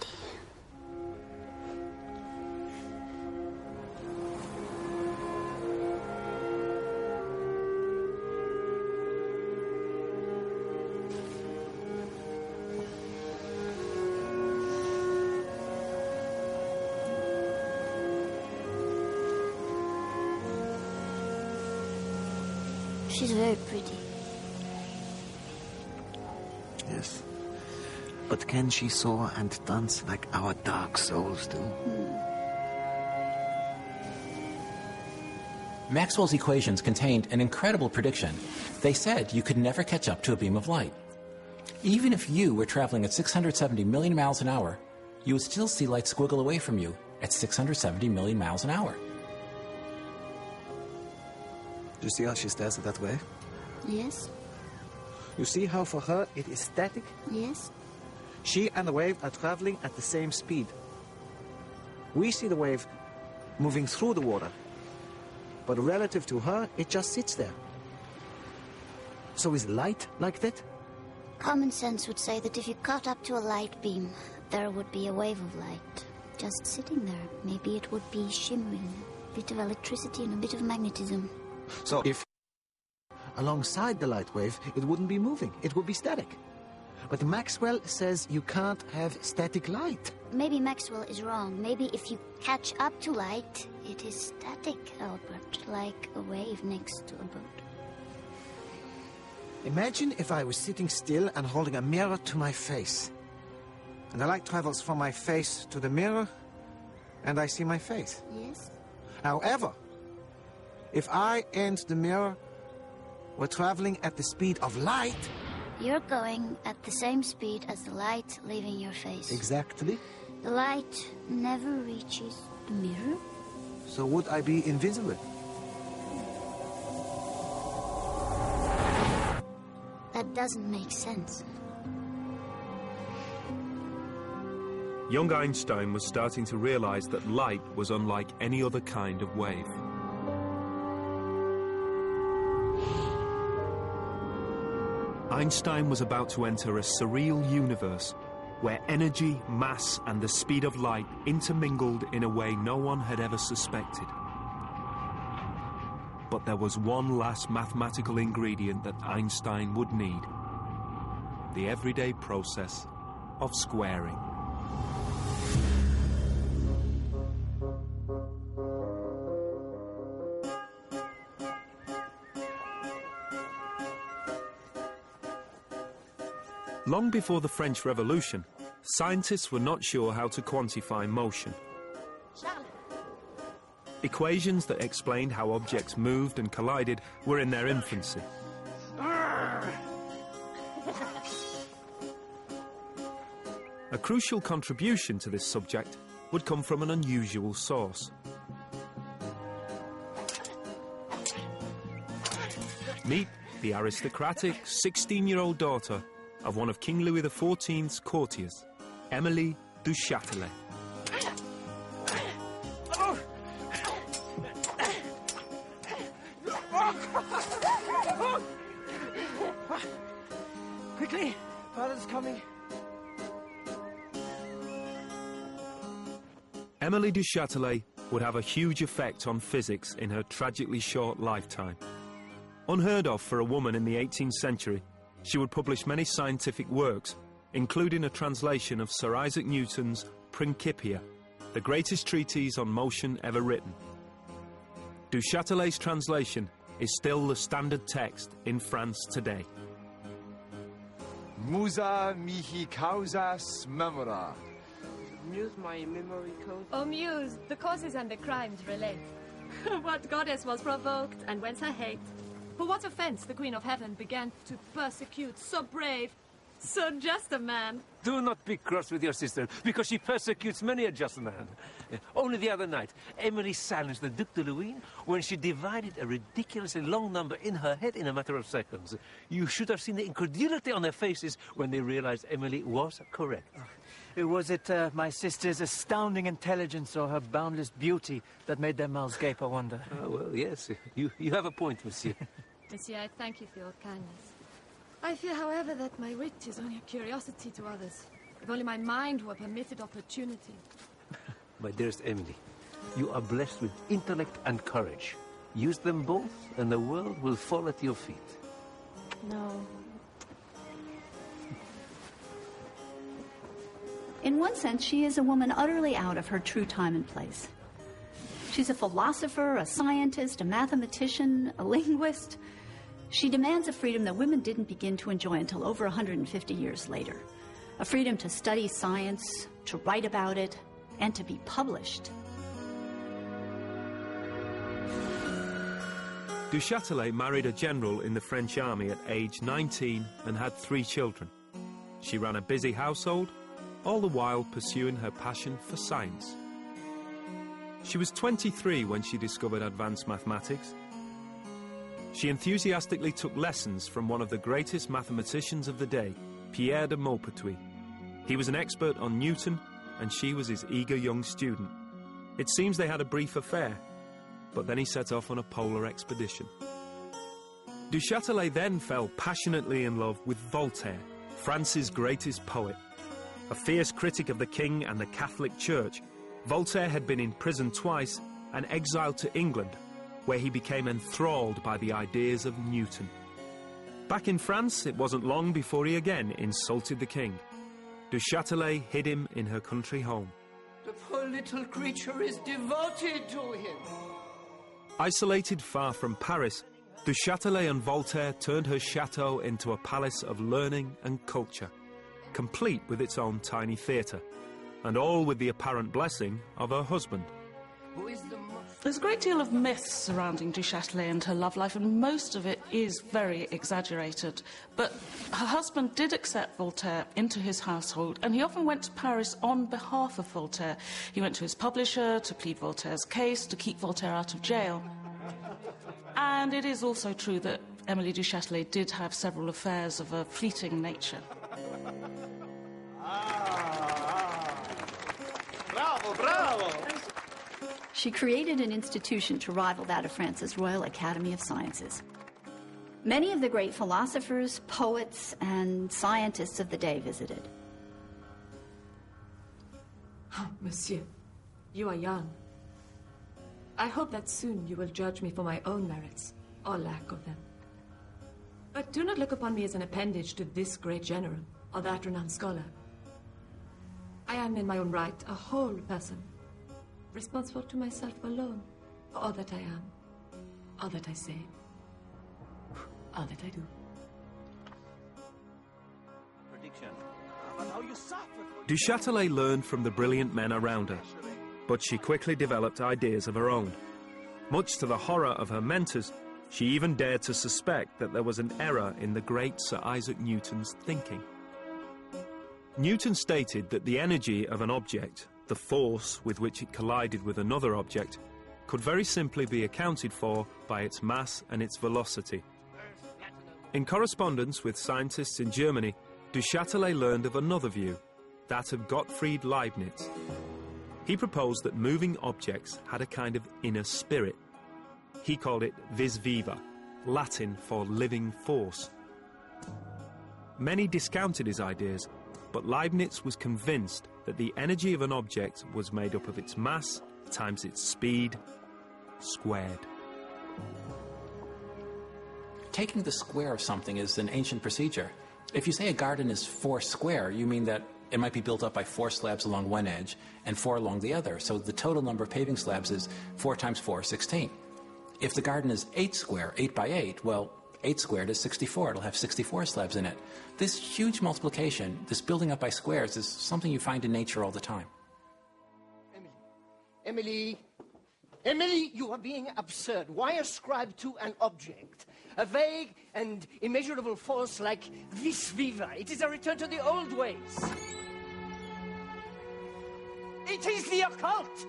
She's very pretty. Yes. But can she soar and dance like our dark souls do? Maxwell's equations contained an incredible prediction. They said you could never catch up to a beam of light. Even if you were traveling at 670 million miles an hour, you would still see light squiggle away from you at 670 million miles an hour. Do you see how she stares at that wave? Yes. You see how for her it is static? Yes. She and the wave are traveling at the same speed. We see the wave moving through the water, but relative to her, it just sits there. So is light like that? Common sense would say that if you caught up to a light beam, there would be a wave of light just sitting there. Maybe it would be shimmering, a bit of electricity and a bit of magnetism. So if alongside the light wave, it wouldn't be moving, it would be static. But Maxwell says you can't have static light. Maybe Maxwell is wrong. Maybe if you catch up to light, it is static, Albert, like a wave next to a boat. Imagine if I was sitting still and holding a mirror to my face. And the light travels from my face to the mirror, and I see my face. Yes. However, if I and the mirror were traveling at the speed of light... You're going at the same speed as the light leaving your face. Exactly. The light never reaches the mirror. So would I be invisible? That doesn't make sense. young Einstein was starting to realize that light was unlike any other kind of wave. Einstein was about to enter a surreal universe where energy, mass, and the speed of light intermingled in a way no one had ever suspected. But there was one last mathematical ingredient that Einstein would need: the everyday process of squaring. Long before the French Revolution, scientists were not sure how to quantify motion. Equations that explained how objects moved and collided were in their infancy. A crucial contribution to this subject would come from an unusual source. Meet the aristocratic 16-year-old daughter of one of King Louis XIV's courtiers, Émilie du Châtelet. Quickly, father's coming. Émilie du Châtelet would have a huge effect on physics in her tragically short lifetime. Unheard of for a woman in the 18th century, she would publish many scientific works, including a translation of Sir Isaac Newton's Principia, the greatest treatise on motion ever written. Du Châtelet's translation is still the standard text in France today. Musa mihi causas memora. Muse, my memory code. Oh, Muse, the causes and the crimes relate. What goddess was provoked, and whence her hate? For what offense the Queen of Heaven began to persecute so brave, so just a man? Do not be cross with your sister, because she persecutes many a just man. Only the other night, Emily silenced the Duc de Luynes when she divided a ridiculously long number in her head in a matter of seconds. You should have seen the incredulity on their faces when they realized Emily was correct. Was it my sister's astounding intelligence or her boundless beauty that made their mouths gape, I wonder? Oh, well, yes, you have a point, monsieur. Monsieur, I thank you for your kindness. I fear, however, that my wit is only a curiosity to others. If only my mind were permitted opportunity. My dearest Emily, you are blessed with intellect and courage. Use them both, and the world will fall at your feet. No. In one sense, she is a woman utterly out of her true time and place. She's a philosopher, a scientist, a mathematician, a linguist. She demands a freedom that women didn't begin to enjoy until over 150 years later. A freedom to study science, to write about it, and to be published. Du Châtelet married a general in the French army at age 19 and had 3 children. She ran a busy household, all the while pursuing her passion for science. She was 23 when she discovered advanced mathematics. She enthusiastically took lessons from one of the greatest mathematicians of the day, Pierre de Maupertuis. He was an expert on Newton, and she was his eager young student. It seems they had a brief affair, but then he set off on a polar expedition. Du Châtelet then fell passionately in love with Voltaire, France's greatest poet. A fierce critic of the king and the Catholic Church, Voltaire had been in prison twice and exiled to England, where he became enthralled by the ideas of Newton. Back in France, it wasn't long before he again insulted the king. Du Châtelet hid him in her country home. The poor little creature is devoted to him. Isolated far from Paris, Du Châtelet and Voltaire turned her chateau into a palace of learning and culture, complete with its own tiny theatre, and all with the apparent blessing of her husband. There's a great deal of myths surrounding Du Châtelet and her love life, and most of it is very exaggerated. But her husband did accept Voltaire into his household, and he often went to Paris on behalf of Voltaire. He went to his publisher to plead Voltaire's case, to keep Voltaire out of jail. And it is also true that Émilie du Châtelet did have several affairs of a fleeting nature. she created an institution to rival that of France's Royal Academy of Sciences. Many of the great philosophers, poets, and scientists of the day visited. Oh, monsieur, you are young. I hope that soon you will judge me for my own merits, or lack of them. But do not look upon me as an appendage to this great general, or that renowned scholar. I am in my own right a whole person, responsible to myself alone for all that I am, all that I say, all that I do. Du Châtelet learned from the brilliant men around her, but she quickly developed ideas of her own. Much to the horror of her mentors, she even dared to suspect that there was an error in the great Sir Isaac Newton's thinking. Newton stated that the energy of an object, the force with which it collided with another object, could very simply be accounted for by its mass and its velocity. In correspondence with scientists in Germany, Du Châtelet learned of another view, that of Gottfried Leibniz. He proposed that moving objects had a kind of inner spirit. He called it vis viva, Latin for living force. Many discounted his ideas, but Leibniz was convinced that the energy of an object was made up of its mass times its speed squared. Taking the square of something is an ancient procedure. If you say a garden is 4 square, you mean that it might be built up by 4 slabs along one edge and 4 along the other. So the total number of paving slabs is 4 times 4, 16. If the garden is 8 square, 8 by 8, well, 8 squared is 64. It'll have 64 slabs in it. This huge multiplication, this building up by squares, is something you find in nature all the time. Emily, you are being absurd. Why ascribe to an object a vague and immeasurable force like vis viva? It is a return to the old ways. It is the occult!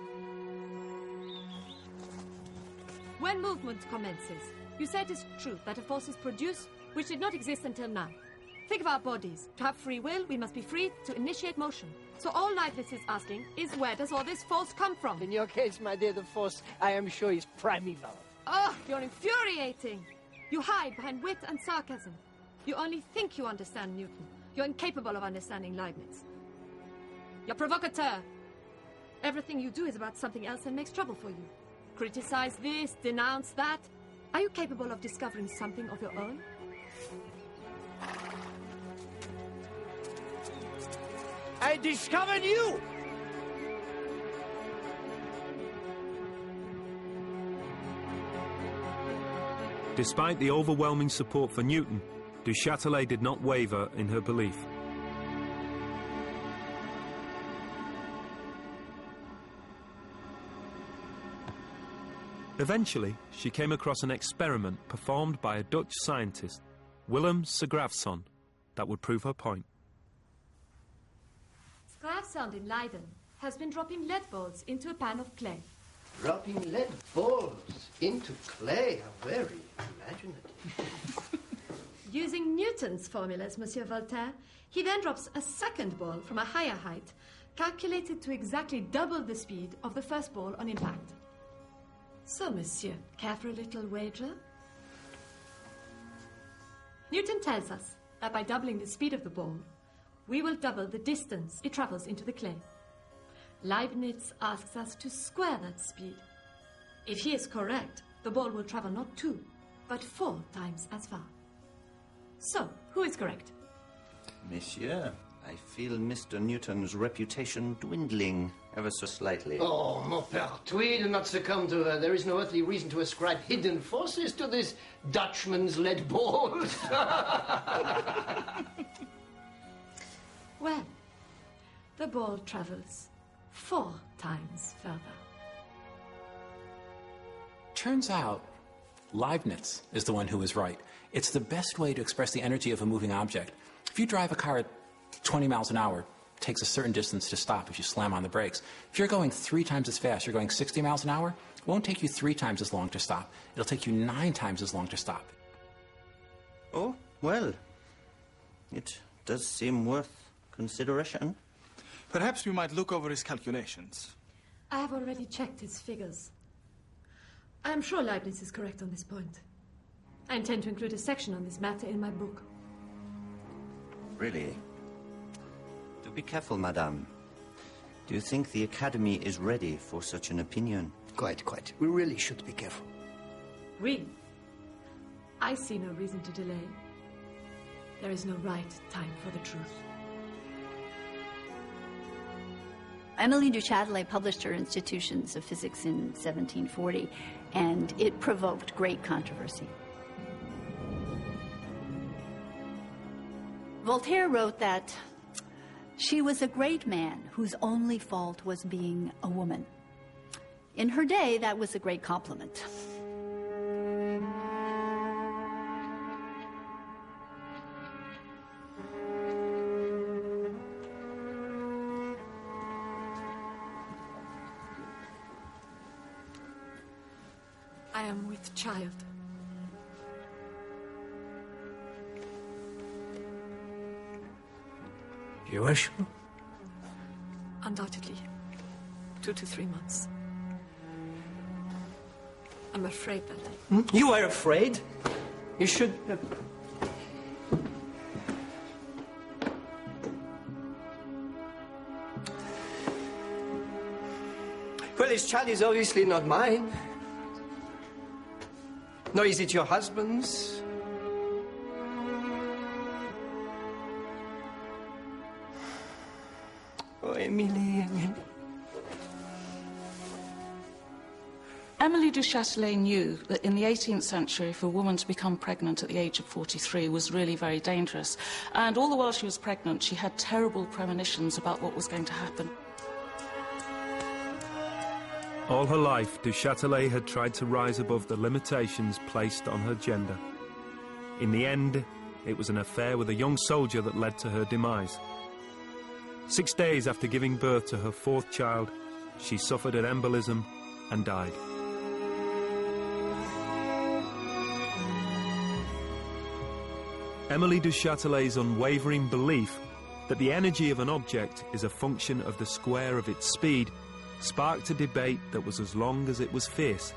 When movement commences, you say it is true that a force is produced which did not exist until now. Think of our bodies. To have free will, we must be free to initiate motion. So all Leibniz is asking is, where does all this force come from? In your case, my dear, the force, I am sure, is primeval. Oh, you're infuriating. You hide behind wit and sarcasm. You only think you understand Newton. You're incapable of understanding Leibniz. You're provocateur. Everything you do is about something else and makes trouble for you. Criticize this, denounce that. Are you capable of discovering something of your own? I discovered you! Despite the overwhelming support for Newton, Du Châtelet did not waver in her belief. Eventually, she came across an experiment performed by a Dutch scientist, Willem Schraafsson, that would prove her point. Schraafsson in Leiden has been dropping lead balls into a pan of clay. Dropping lead balls into clay? How very imaginative. Using Newton's formulas, Monsieur Voltaire, he then drops a second ball from a higher height, calculated to exactly double the speed of the first ball on impact. So, monsieur, care for a little wager? Newton tells us that by doubling the speed of the ball, we will double the distance it travels into the clay. Leibniz asks us to square that speed. If he is correct, the ball will travel not 2, but 4 times as far. So, who is correct? Monsieur, I feel Mr. Newton's reputation dwindling ever so slightly. Oh, mon père, we do not succumb to her. There is no earthly reason to ascribe hidden forces to this Dutchman's lead balls. Well, the ball travels 4 times further. Turns out, Leibniz is the one who is right. It's the best way to express the energy of a moving object. If you drive a car at 20 miles an hour, it takes a certain distance to stop if you slam on the brakes. If you're going 3 times as fast, you're going 60 miles an hour, it won't take you 3 times as long to stop. It'll take you 9 times as long to stop. Oh, well, it does seem worth consideration. Perhaps we might look over his calculations. I have already checked his figures. I am sure Leibniz is correct on this point. I intend to include a section on this matter in my book. Really? Do be careful, madame. Do you think the Academy is ready for such an opinion? Quite. We really should be careful. We? I see no reason to delay. There is no right time for the truth. Émilie du Châtelet published her Institutions of Physics in 1740, and it provoked great controversy. Voltaire wrote that she was a great man whose only fault was being a woman. In her day, that was a great compliment. I am with child. You are sure? Undoubtedly. 2 to 3 months. I'm afraid that You are afraid? You should... Well, this child is obviously not mine. Nor is it your husband's. Oh, Émilie. Émilie du Châtelet knew that in the 18th century, for a woman to become pregnant at the age of 43 was really very dangerous. And all the while she was pregnant, she had terrible premonitions about what was going to happen. All her life, du Châtelet had tried to rise above the limitations placed on her gender. In the end, it was an affair with a young soldier that led to her demise. 6 days after giving birth to her 4th child, she suffered an embolism and died. Émilie du Châtelet's unwavering belief that the energy of an object is a function of the square of its speed sparked a debate that was as long as it was fierce.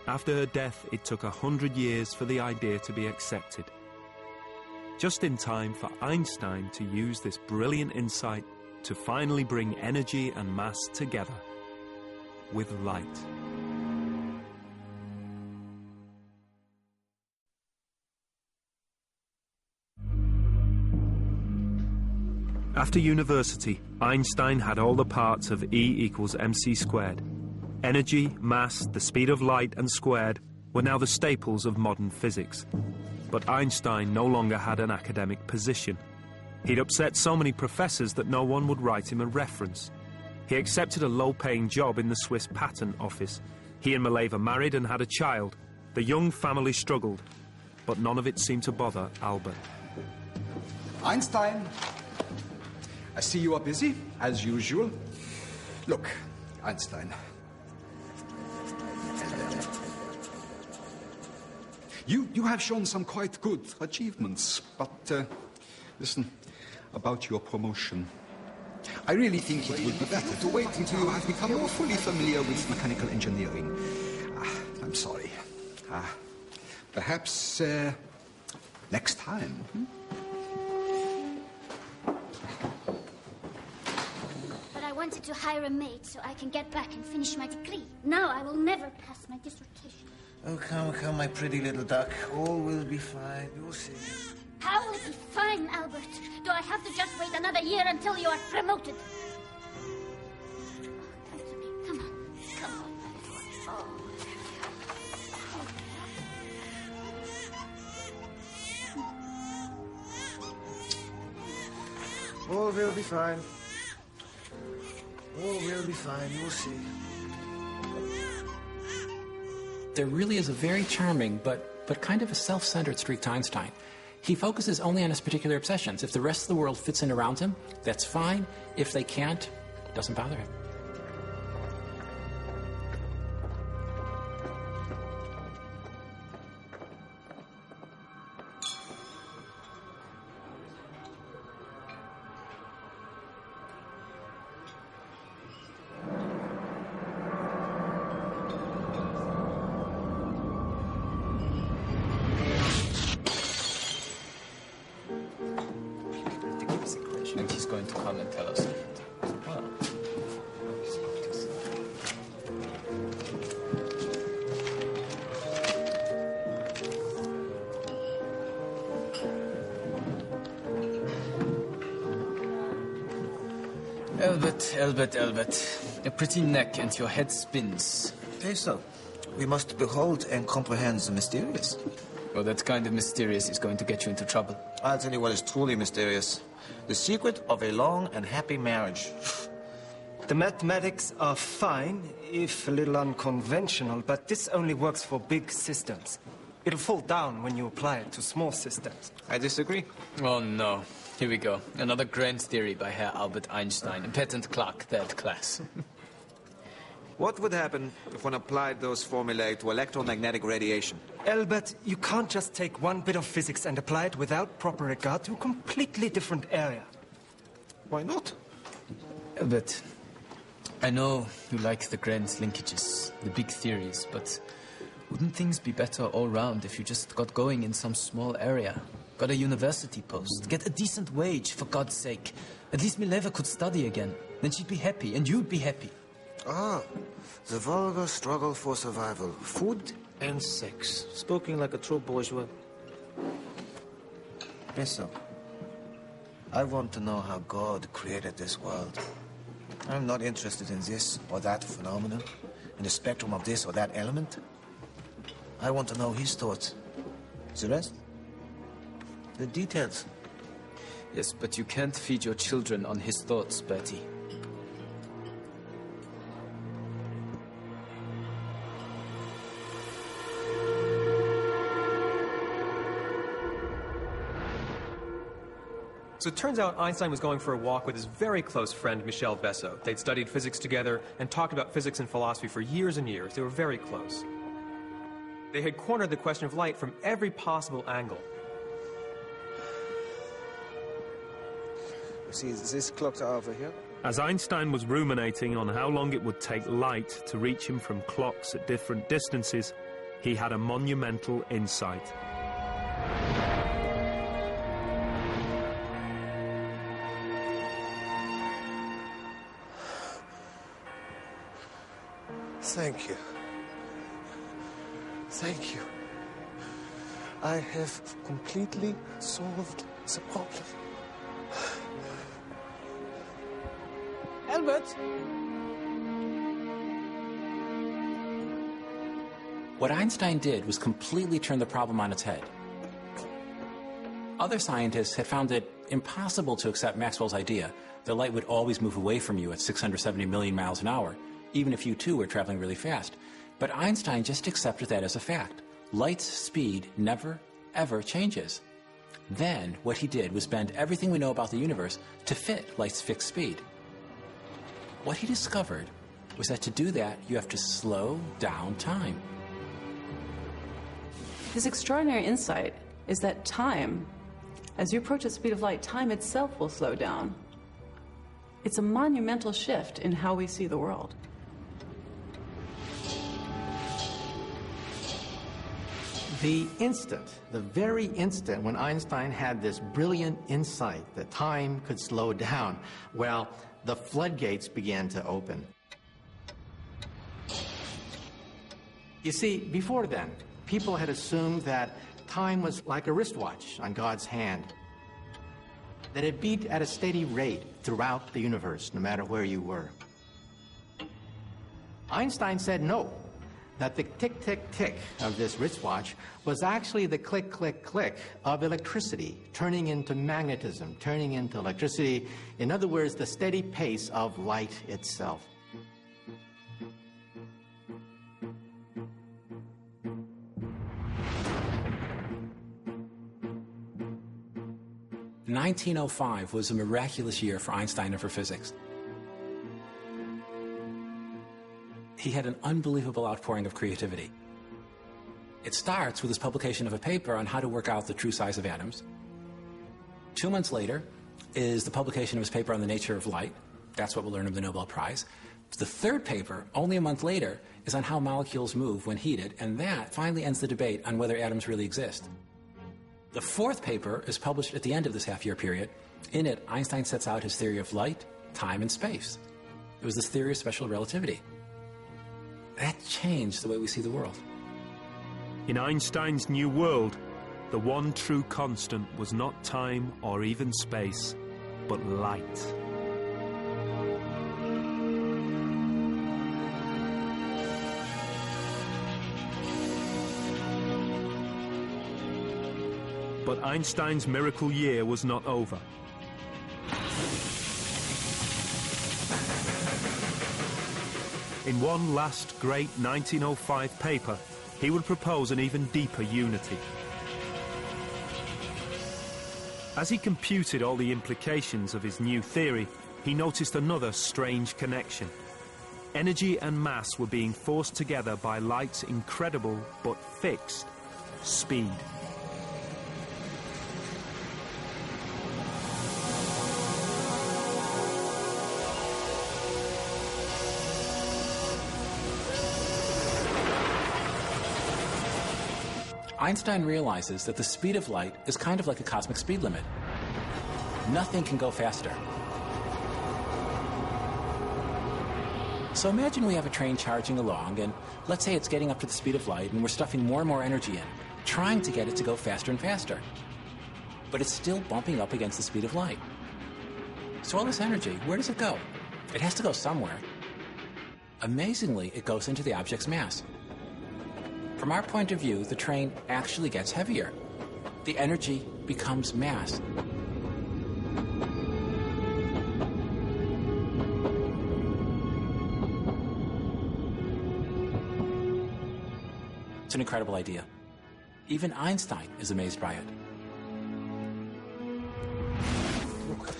After her death, it took 100 years for the idea to be accepted. Just in time for Einstein to use this brilliant insight to finally bring energy and mass together with light. After university, Einstein had all the parts of E equals mc squared. Energy, mass, the speed of light, and squared were now the staples of modern physics. But Einstein no longer had an academic position. He'd upset so many professors that no one would write him a reference. He accepted a low-paying job in the Swiss patent office. He and Mileva married and had a child. The young family struggled, but none of it seemed to bother Albert. Einstein, I see you are busy, as usual. Look, Einstein. You have shown some quite good achievements, but listen, about your promotion. I really think it would be better to wait until you have become more fully familiar with mechanical engineering. I'm sorry. Perhaps next time. But I wanted to hire a maid so I can get back and finish my degree. Now I will never pass my dissertation. Oh, come, my pretty little duck. All will be fine. You'll see. How will it be fine, Albert? Do I have to just wait another year until you are promoted? Come on. Come on, my little one. Oh. All will be fine. All will be fine. You'll see. There really is a very charming but kind of a self-centered streak to Einstein. He focuses only on his particular obsessions. If the rest of the world fits in around him, that's fine. If they can't, it doesn't bother him. going to come and tell us. Well. Albert. A pretty neck and your head spins. Okay, so we must behold and comprehend the mysterious. Well, that kind of mysterious is going to get you into trouble. I'll tell you what is truly mysterious. The secret of a long and happy marriage. The mathematics are fine, if a little unconventional, but this only works for big systems. It'll fall down when you apply it to small systems. I disagree. Oh, no. Here we go. Another grand theory by Herr Albert Einstein, a patent clerk, third class. What would happen if one applied those formulae to electromagnetic radiation? Albert, you can't just take one bit of physics and apply it without proper regard to a completely different area. Why not? Albert, I know you like the grand linkages, the big theories, but wouldn't things be better all round if you just got going in some small area? Got a university post, get a decent wage, for God's sake. At least Mileva could study again. Then she'd be happy, and you'd be happy. Ah, the vulgar struggle for survival. Food and sex. Spoken like a true bourgeois. Listen, I want to know how God created this world. I'm not interested in this or that phenomenon, in the spectrum of this or that element. I want to know his thoughts. The rest? The details. Yes, but you can't feed your children on his thoughts, Bertie. So it turns out Einstein was going for a walk with his very close friend, Michel Besso. They'd studied physics together and talked about physics and philosophy for years and years. They were very close. They had cornered the question of light from every possible angle. You see, these clocks are over here. As Einstein was ruminating on how long it would take light to reach him from clocks at different distances, he had a monumental insight. Thank you. Thank you. I have completely solved the problem. Albert! What Einstein did was completely turn the problem on its head. Other scientists had found it impossible to accept Maxwell's idea that light would always move away from you at 670 million miles an hour, even if you too were traveling really fast. But Einstein just accepted that as a fact. Light's speed never, ever changes. Then what he did was bend everything we know about the universe to fit light's fixed speed. What he discovered was that to do that, you have to slow down time. His extraordinary insight is that time, as you approach the speed of light, time itself will slow down. It's a monumental shift in how we see the world. The very instant when Einstein had this brilliant insight that time could slow down, well, the floodgates began to open. You see, before then, people had assumed that time was like a wristwatch on God's hand, that it beat at a steady rate throughout the universe, no matter where you were. Einstein said no, that the tick, tick, tick of this wristwatch was actually the click, click, click of electricity, turning into magnetism, turning into electricity. In other words, the steady pace of light itself. In 1905 was a miraculous year for Einstein and for physics. He had an unbelievable outpouring of creativity. It starts with his publication of a paper on how to work out the true size of atoms. 2 months later is the publication of his paper on the nature of light. That's what we'll learn of the Nobel Prize. The third paper, only a month later, is on how molecules move when heated, and that finally ends the debate on whether atoms really exist. The fourth paper is published at the end of this half-year period, In it, Einstein sets out his theory of light, time, and space. It was this theory of special relativity. That changed the way we see the world. In Einstein's new world, the one true constant was not time or even space, but light. But Einstein's miracle year was not over. In one last great 1905 paper, he would propose an even deeper unity. As he computed all the implications of his new theory, he noticed another strange connection. Energy and mass were being forced together by light's incredible but fixed speed. Einstein realizes that the speed of light is kind of like a cosmic speed limit. Nothing can go faster. So imagine we have a train charging along, and let's say it's getting up to the speed of light, and we're stuffing more and more energy in, trying to get it to go faster and faster. But it's still bumping up against the speed of light. So all this energy, where does it go? It has to go somewhere. Amazingly, it goes into the object's mass. From our point of view, the train actually gets heavier. The energy becomes mass. It's an incredible idea. Even Einstein is amazed by it. Look,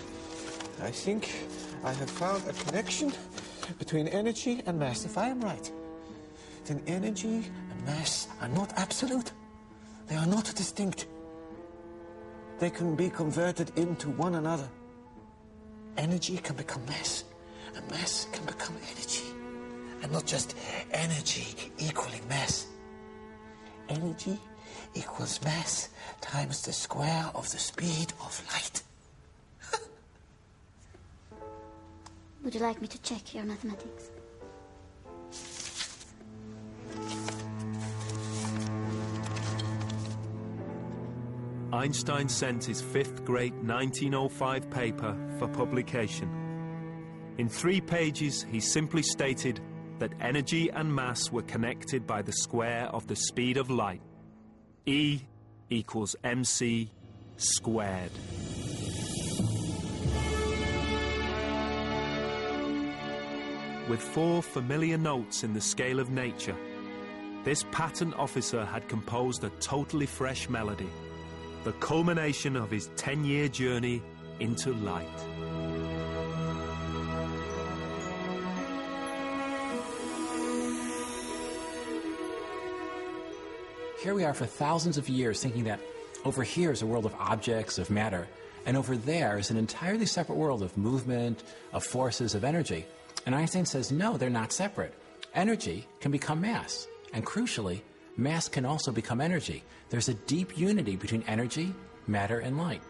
I think I have found a connection between energy and mass. If I am right, then energy and mass are not absolute. They are not distinct. They can be converted into one another. Energy can become mass, and mass can become energy. And not just energy equaling mass. Energy equals mass times the square of the speed of light. Would you like me to check your mathematics? Einstein sent his fifth great 1905 paper for publication. In 3 pages, he simply stated that energy and mass were connected by the square of the speed of light. E equals mc squared. With 4 familiar notes in the scale of nature, this patent officer had composed a totally fresh melody, the culmination of his 10-year journey into light. Here we are for thousands of years thinking that over here is a world of objects, of matter, and over there is an entirely separate world of movement, of forces, of energy. And Einstein says, no, they're not separate. Energy can become mass, and crucially, mass can also become energy. There's a deep unity between energy, matter, and light.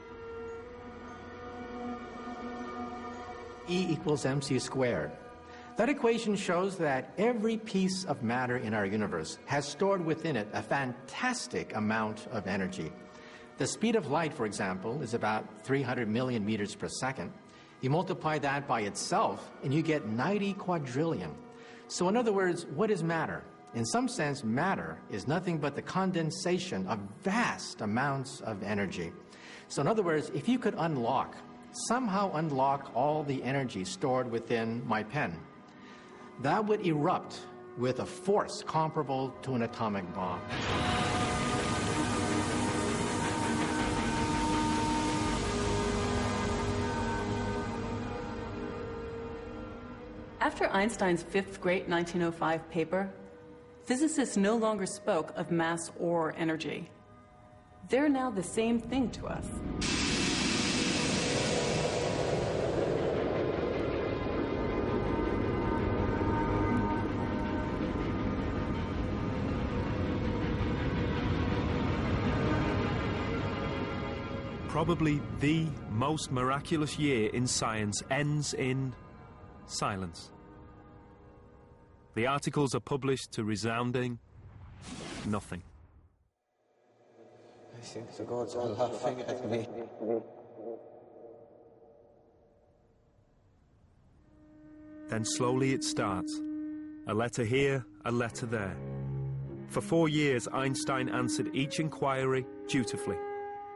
E equals mc squared. That equation shows that every piece of matter in our universe has stored within it a fantastic amount of energy. The speed of light, for example, is about 300 million meters per second. You multiply that by itself, and you get 90 quadrillion. So in other words, what is matter? In some sense, matter is nothing but the condensation of vast amounts of energy. So in other words, if you could somehow unlock all the energy stored within my pen, that would erupt with a force comparable to an atomic bomb. After Einstein's fifth great 1905 paper, physicists no longer spoke of mass or energy. They're now the same thing to us. probably the most miraculous year in science ends in silence. The articles are published to resounding nothing. I think the gods are laughing at me. Then slowly it starts. A letter here, a letter there. For 4 years, Einstein answered each inquiry dutifully,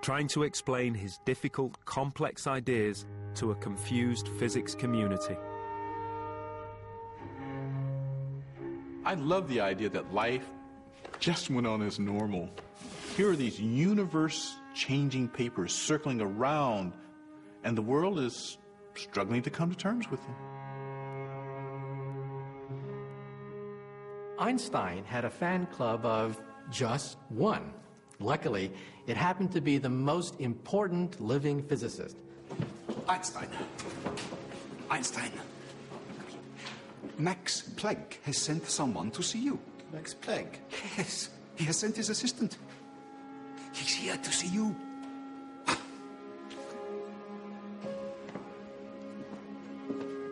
trying to explain his difficult, complex ideas to a confused physics community. I love the idea that life just went on as normal. Here are these universe-changing papers circling around, and the world is struggling to come to terms with them. Einstein had a fan club of just one. Luckily, it happened to be the most important living physicist. Einstein. Einstein. Max Planck has sent someone to see you. Max Planck? Yes, he has sent his assistant. He's here to see you.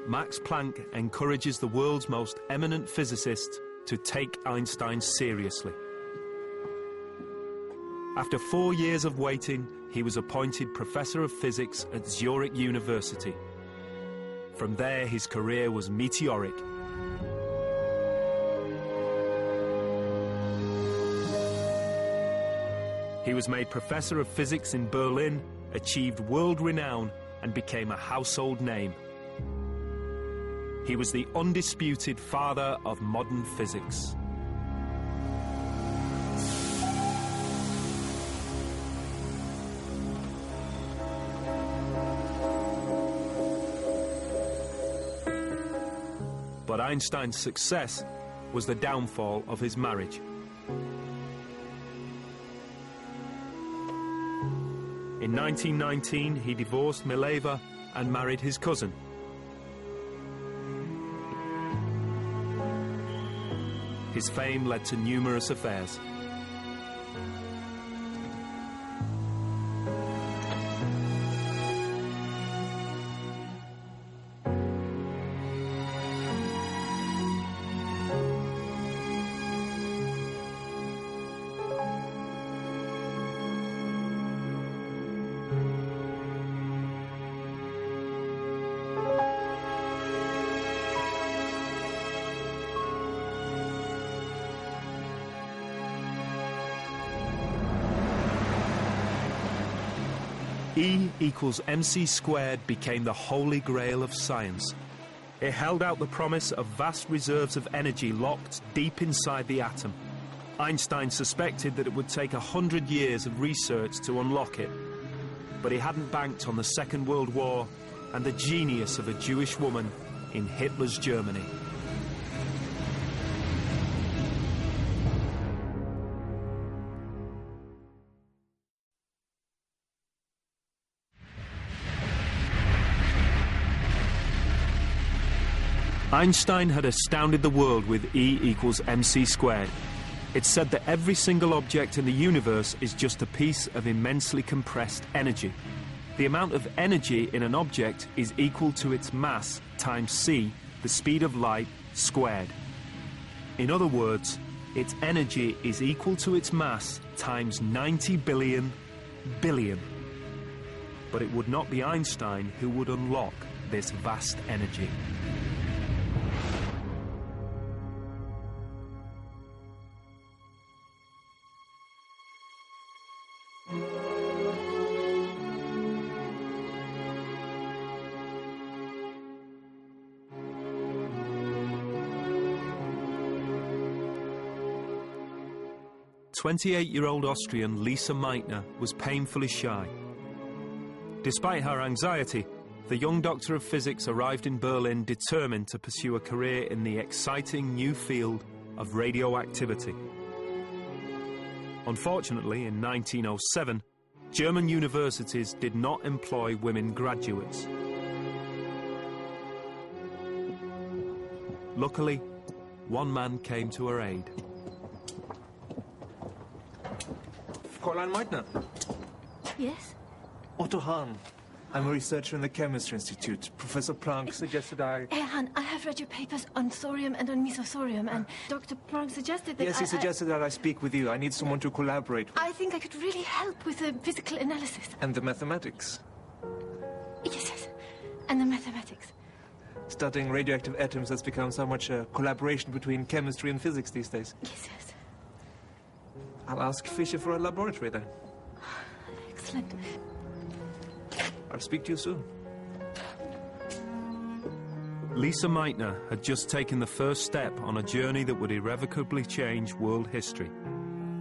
Max Planck encourages the world's most eminent physicists to take Einstein seriously. After 4 years of waiting, he was appointed Professor of Physics at Zurich University. From there, his career was meteoric. He was made Professor of Physics in Berlin, achieved world renown, and became a household name. He was the undisputed father of modern physics. But Einstein's success was the downfall of his marriage. In 1919, he divorced Mileva and married his cousin. His fame led to numerous affairs. E equals mc squared became the holy grail of science. It held out the promise of vast reserves of energy locked deep inside the atom. Einstein suspected that it would take 100 years of research to unlock it. But he hadn't banked on the Second World War and the genius of a Jewish woman in Hitler's Germany. Einstein had astounded the world with E equals mc squared. It said that every single object in the universe is just a piece of immensely compressed energy. The amount of energy in an object is equal to its mass times c, the speed of light, squared. In other words, its energy is equal to its mass times 90 billion billion. But it would not be Einstein who would unlock this vast energy. "28-year-old Austrian Lisa Meitner was painfully shy. Despite her anxiety, the young doctor of physics arrived in Berlin determined to pursue a career in the exciting new field of radioactivity. Unfortunately, in 1907, German universities did not employ women graduates. Luckily, one man came to her aid. Fräulein Meitner. Yes? Otto Hahn. I'm a researcher in the Chemistry Institute. Professor Planck suggested I... Hey, Han, I have read your papers on thorium and on mesothorium, and Dr. Planck suggested that Yes, he suggested that I speak with you. I need someone to collaborate with. I think I could really help with the physical analysis. And the mathematics. Yes, and the mathematics. Studying radioactive atoms has become so much a collaboration between chemistry and physics these days. Yes. I'll ask Fischer for a laboratory then. Excellent. I'll speak to you soon. Lisa Meitner had just taken the first step on a journey that would irrevocably change world history.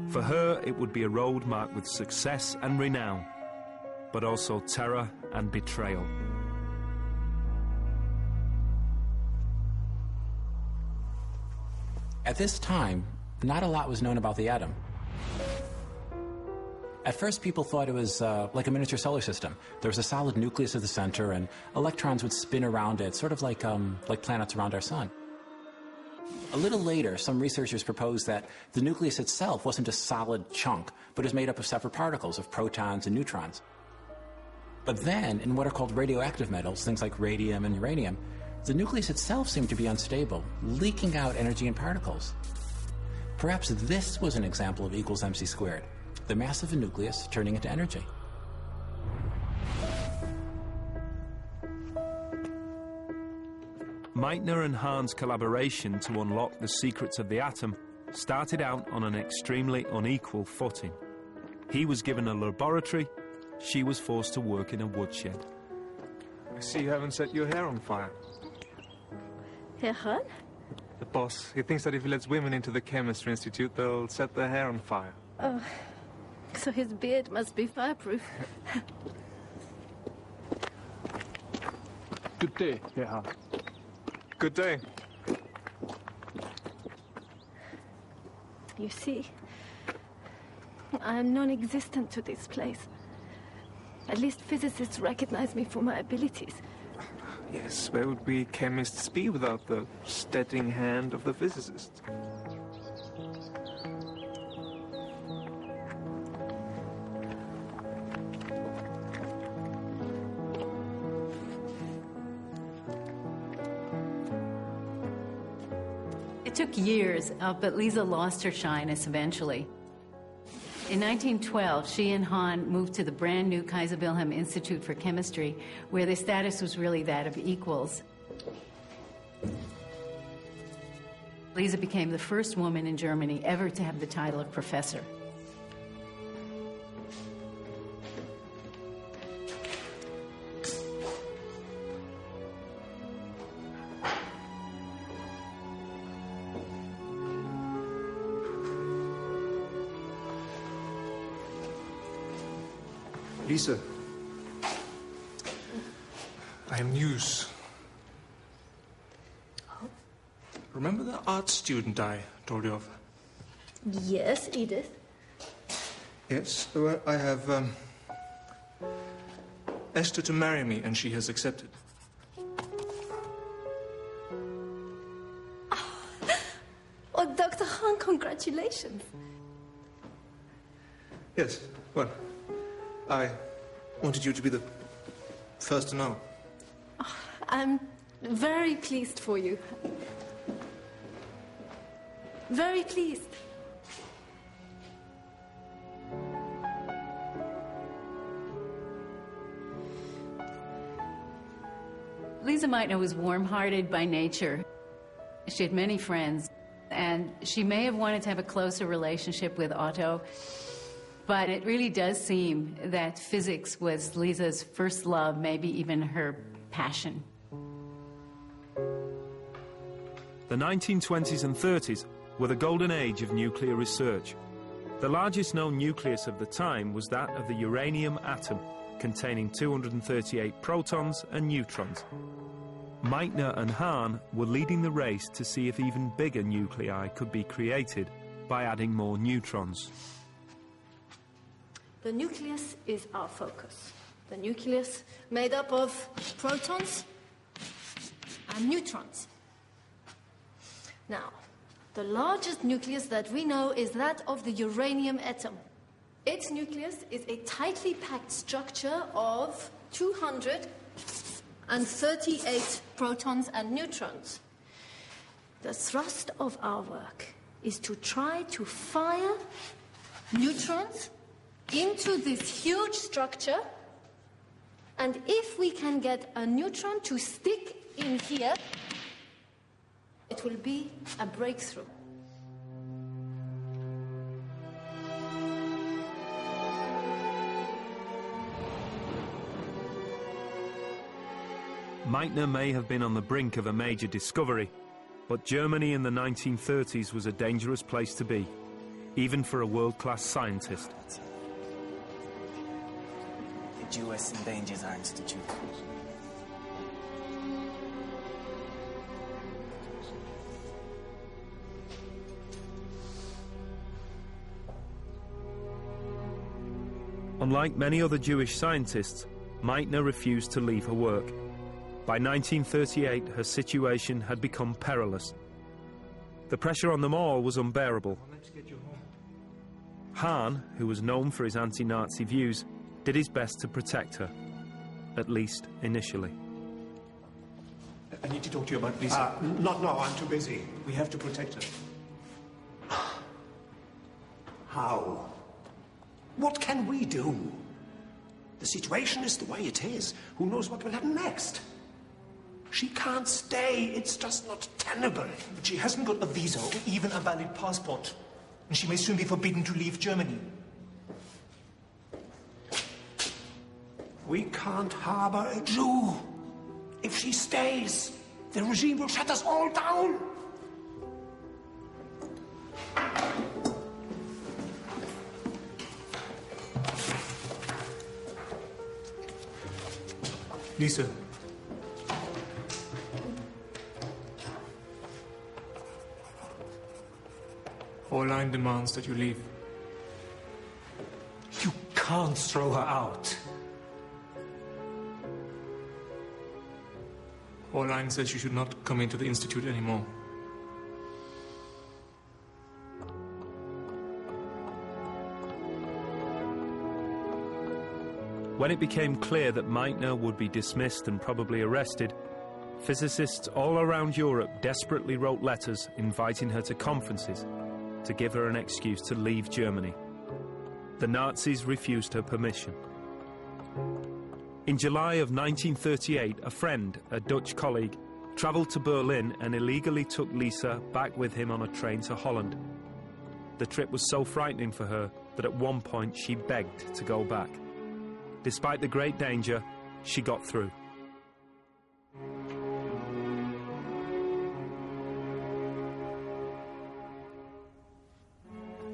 For her, it would be a road marked with success and renown, but also terror and betrayal. At this time, not a lot was known about the atom. At first, people thought it was like a miniature solar system. There was a solid nucleus at the center, and electrons would spin around it, sort of like planets around our sun. A little later, some researchers proposed that the nucleus itself wasn't a solid chunk, but is made up of separate particles of protons and neutrons. But then, in what are called radioactive metals, things like radium and uranium, the nucleus itself seemed to be unstable, leaking out energy and particles. Perhaps this was an example of E = mc squared, the mass of a nucleus turning into energy. Meitner and Hahn's collaboration to unlock the secrets of the atom started out on an extremely unequal footing. He was given a laboratory, she was forced to work in a woodshed. I see you haven't set your hair on fire. Herr Hahn? The boss, he thinks that if he lets women into the Chemistry Institute, they'll set their hair on fire. Oh, so his beard must be fireproof. Good day, Herr Hahn. Good day. You see, I am non-existent to this place. At least physicists recognize me for my abilities. Yes, where would we chemists be without the steadying hand of the physicist? It took years, but Lisa lost her shyness eventually. In 1912, she and Hahn moved to the brand new Kaiser Wilhelm Institute for Chemistry, where their status was really that of equals. Lisa became the first woman in Germany ever to have the title of professor. Lisa, I have news. Remember the art student I told you of? Yes, Edith. Yes, well, I have asked her to marry me, and she has accepted. Oh, Dr. Hahn, congratulations. Yes, well, I wanted you to be the first to know. Oh, I'm very pleased for you. Very pleased. Lisa Meitner was warm-hearted by nature. She had many friends, and she may have wanted to have a closer relationship with Otto, but it really does seem that physics was Lisa's first love, maybe even her passion. The 1920s and 30s were the golden age of nuclear research. The largest known nucleus of the time was that of the uranium atom, containing 238 protons and neutrons. Meitner and Hahn were leading the race to see if even bigger nuclei could be created by adding more neutrons. The nucleus is our focus. The nucleus made up of protons and neutrons. Now, the largest nucleus that we know is that of the uranium atom. Its nucleus is a tightly packed structure of 238 protons and neutrons. The thrust of our work is to try to fire neutrons into this huge structure, and if we can get a neutron to stick in here, it will be a breakthrough. Meitner may have been on the brink of a major discovery, but Germany in the 1930s was a dangerous place to be, even for a world-class scientist. The US endangers our institute. Unlike many other Jewish scientists, Meitner refused to leave her work. By 1938, her situation had become perilous. The pressure on them all was unbearable. Hahn, who was known for his anti-Nazi views, did his best to protect her, at least initially. I need to talk to you about Lisa. Not now, I'm too busy. We have to protect her. How? What can we do? The situation is the way it is. Who knows what will happen next? She can't stay. It's just not tenable. But she hasn't got a visa or even a valid passport. And she may soon be forbidden to leave Germany. We can't harbor a Jew. If she stays, the regime will shut us all down. Lisa. Orline demands that you leave. You can't throw her out. Orline says you should not come into the Institute anymore. When it became clear that Meitner would be dismissed and probably arrested, physicists all around Europe desperately wrote letters inviting her to conferences to give her an excuse to leave Germany. The Nazis refused her permission. In July of 1938, a friend, a Dutch colleague, travelled to Berlin and illegally took Lisa back with him on a train to Holland. The trip was so frightening for her that at one point she begged to go back. Despite the great danger, she got through.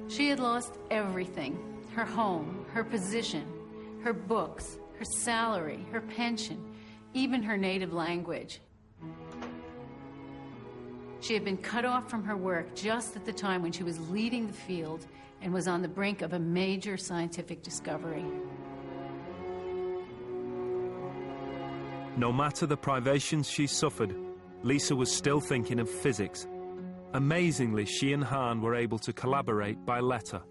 She had lost everything: her home, her position, her books, her salary, her pension, even her native language. She had been cut off from her work just at the time when she was leading the field and was on the brink of a major scientific discovery. No matter the privations she suffered, Lisa was still thinking of physics. Amazingly, she and Hahn were able to collaborate by letter.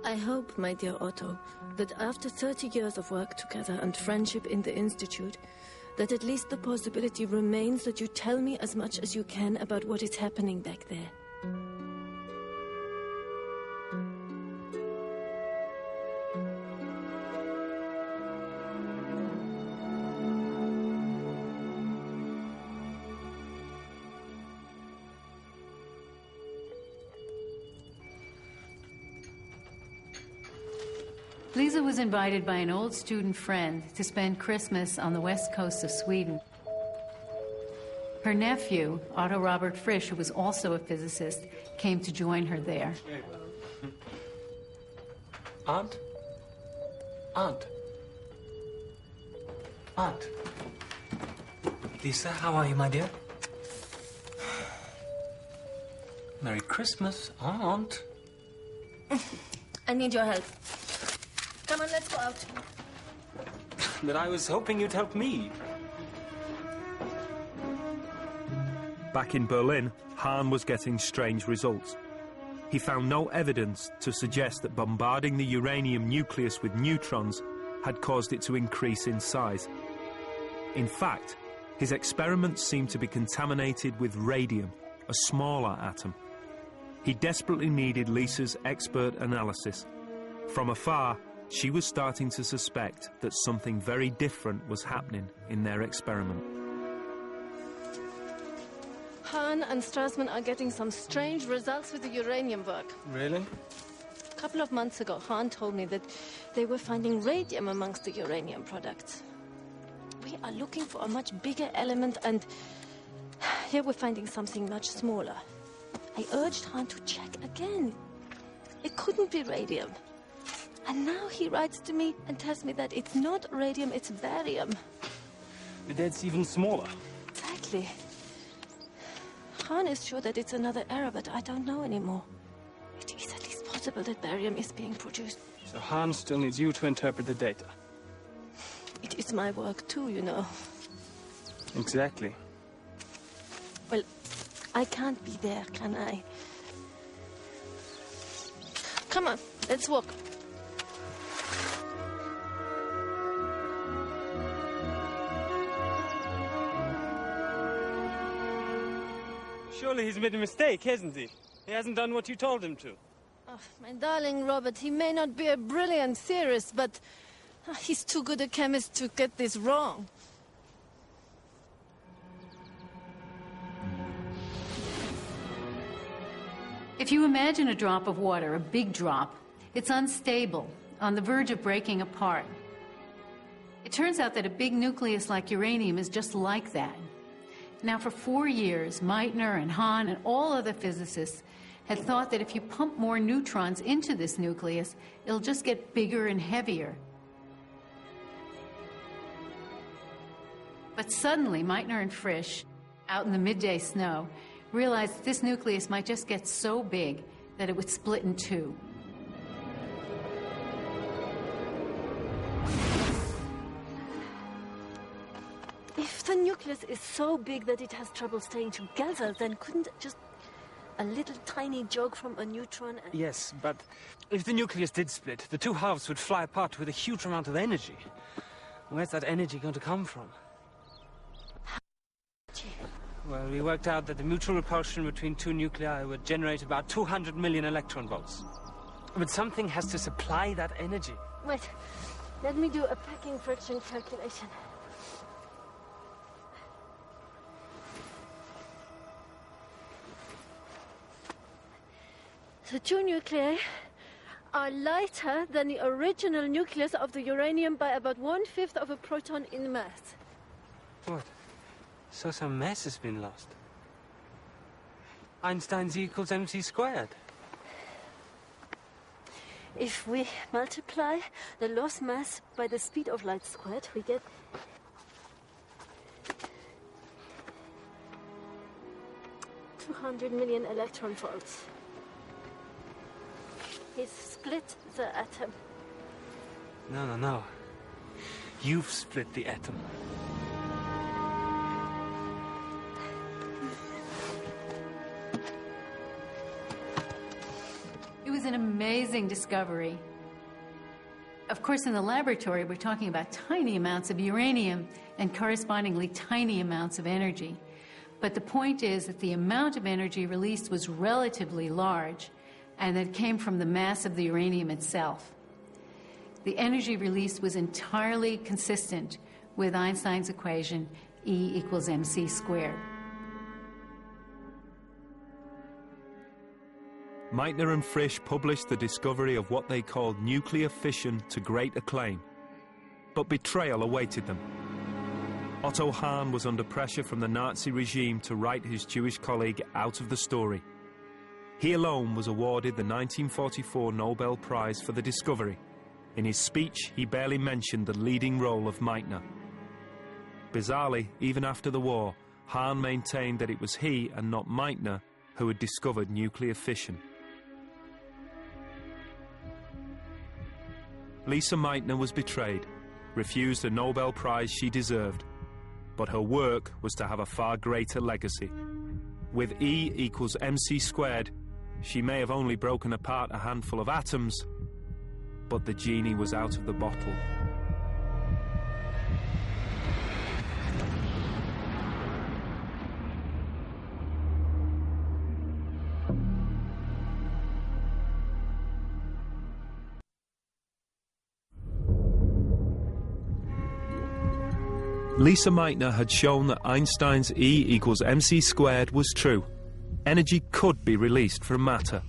I hope, my dear Otto, that after 30 years of work together and friendship in the Institute, that at least the possibility remains that you tell me as much as you can about what is happening back there. Lisa was invited by an old student friend to spend Christmas on the west coast of Sweden. Her nephew, Otto Robert Frisch, who was also a physicist, came to join her there. Aunt? Aunt? Aunt? Lisa, how are you, my dear? Merry Christmas, Aunt. I need your help. Come on, let's go out. But I was hoping you'd help me. Back in Berlin, Hahn was getting strange results. he found no evidence to suggest that bombarding the uranium nucleus with neutrons had caused it to increase in size. In fact, his experiments seemed to be contaminated with radium, a smaller atom. He desperately needed Lisa's expert analysis. From afar, she was starting to suspect that something very different was happening in their experiment. Hahn and Strassman are getting some strange results with the uranium work. Really? A couple of months ago, Hahn told me that they were finding radium amongst the uranium products. We are looking for a much bigger element, and here we're finding something much smaller. I urged Hahn to check again. It couldn't be radium. And now he writes to me and tells me that it's not radium, it's barium. That's even smaller. Exactly. Hahn is sure that it's another error, but I don't know anymore. It is at least possible that barium is being produced. So Hahn still needs you to interpret the data. It is my work too, you know. Exactly. Well, I can't be there, can I? Come on, let's walk. Surely he's made a mistake, hasn't he? He hasn't done what you told him to. Oh, my darling Robert, he may not be a brilliant theorist, but he's too good a chemist to get this wrong. If you imagine a drop of water, a big drop, it's unstable, on the verge of breaking apart. It turns out that a big nucleus like uranium is just like that. Now, for 4 years, Meitner and Hahn and all other physicists had thought that if you pump more neutrons into this nucleus, it'll just get bigger and heavier. But suddenly, Meitner and Frisch, out in the midday snow, realized that this nucleus might just get so big that it would split in two. If the nucleus is so big that it has trouble staying together, then couldn't just a little tiny joke from a neutron... Yes, but if the nucleus did split, the two halves would fly apart with a huge amount of energy. Where's that energy going to come from? Well, we worked out that the mutual repulsion between two nuclei would generate about 200 million electron volts. But something has to supply that energy. Wait, let me do a packing friction calculation. The two nuclei are lighter than the original nucleus of the uranium by about 1/5 of a proton in mass. What? So some mass has been lost. Einstein's E equals mc². If we multiply the lost mass by the speed of light squared, we get 200 million electron volts. He's split the atom. No. You've split the atom. It was an amazing discovery. Of course, in the laboratory, we're talking about tiny amounts of uranium and correspondingly tiny amounts of energy. But the point is that the amount of energy released was relatively large, and that came from the mass of the uranium itself. The energy released was entirely consistent with Einstein's equation, E equals mc². Meitner and Frisch published the discovery of what they called nuclear fission to great acclaim. But betrayal awaited them. Otto Hahn was under pressure from the Nazi regime to write his Jewish colleague out of the story. He alone was awarded the 1944 Nobel Prize for the discovery. In his speech, he barely mentioned the leading role of Meitner. Bizarrely, even after the war, Hahn maintained that it was he and not Meitner who had discovered nuclear fission. Lisa Meitner was betrayed, refused a Nobel Prize she deserved, but her work was to have a far greater legacy. With E equals mc², She may have only broken apart a handful of atoms, but the genie was out of the bottle. Lisa Meitner had shown that Einstein's E equals mc squared was true. Energy could be released from matter.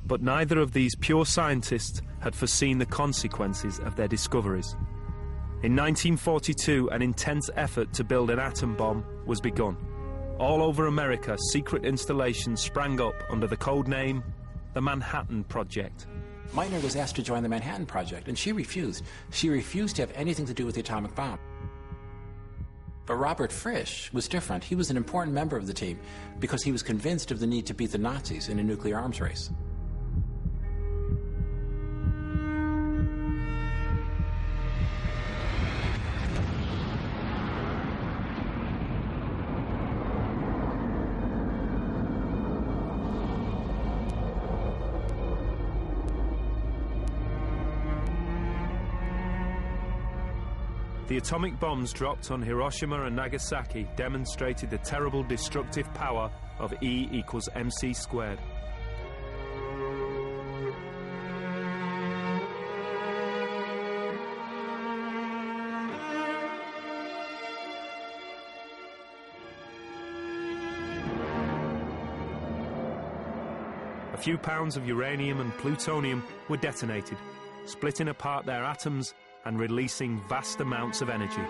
But neither of these pure scientists had foreseen the consequences of their discoveries. In 1942, an intense effort to build an atom bomb was begun. All over America, secret installations sprang up under the code name the Manhattan Project. Meitner was asked to join the Manhattan Project, and she refused. She refused to have anything to do with the atomic bomb. But Robert Frisch was different. He was an important member of the team because he was convinced of the need to beat the Nazis in a nuclear arms race. The atomic bombs dropped on Hiroshima and Nagasaki demonstrated the terrible destructive power of E equals mc squared. A few pounds of uranium and plutonium were detonated, splitting apart their atoms and releasing vast amounts of energy.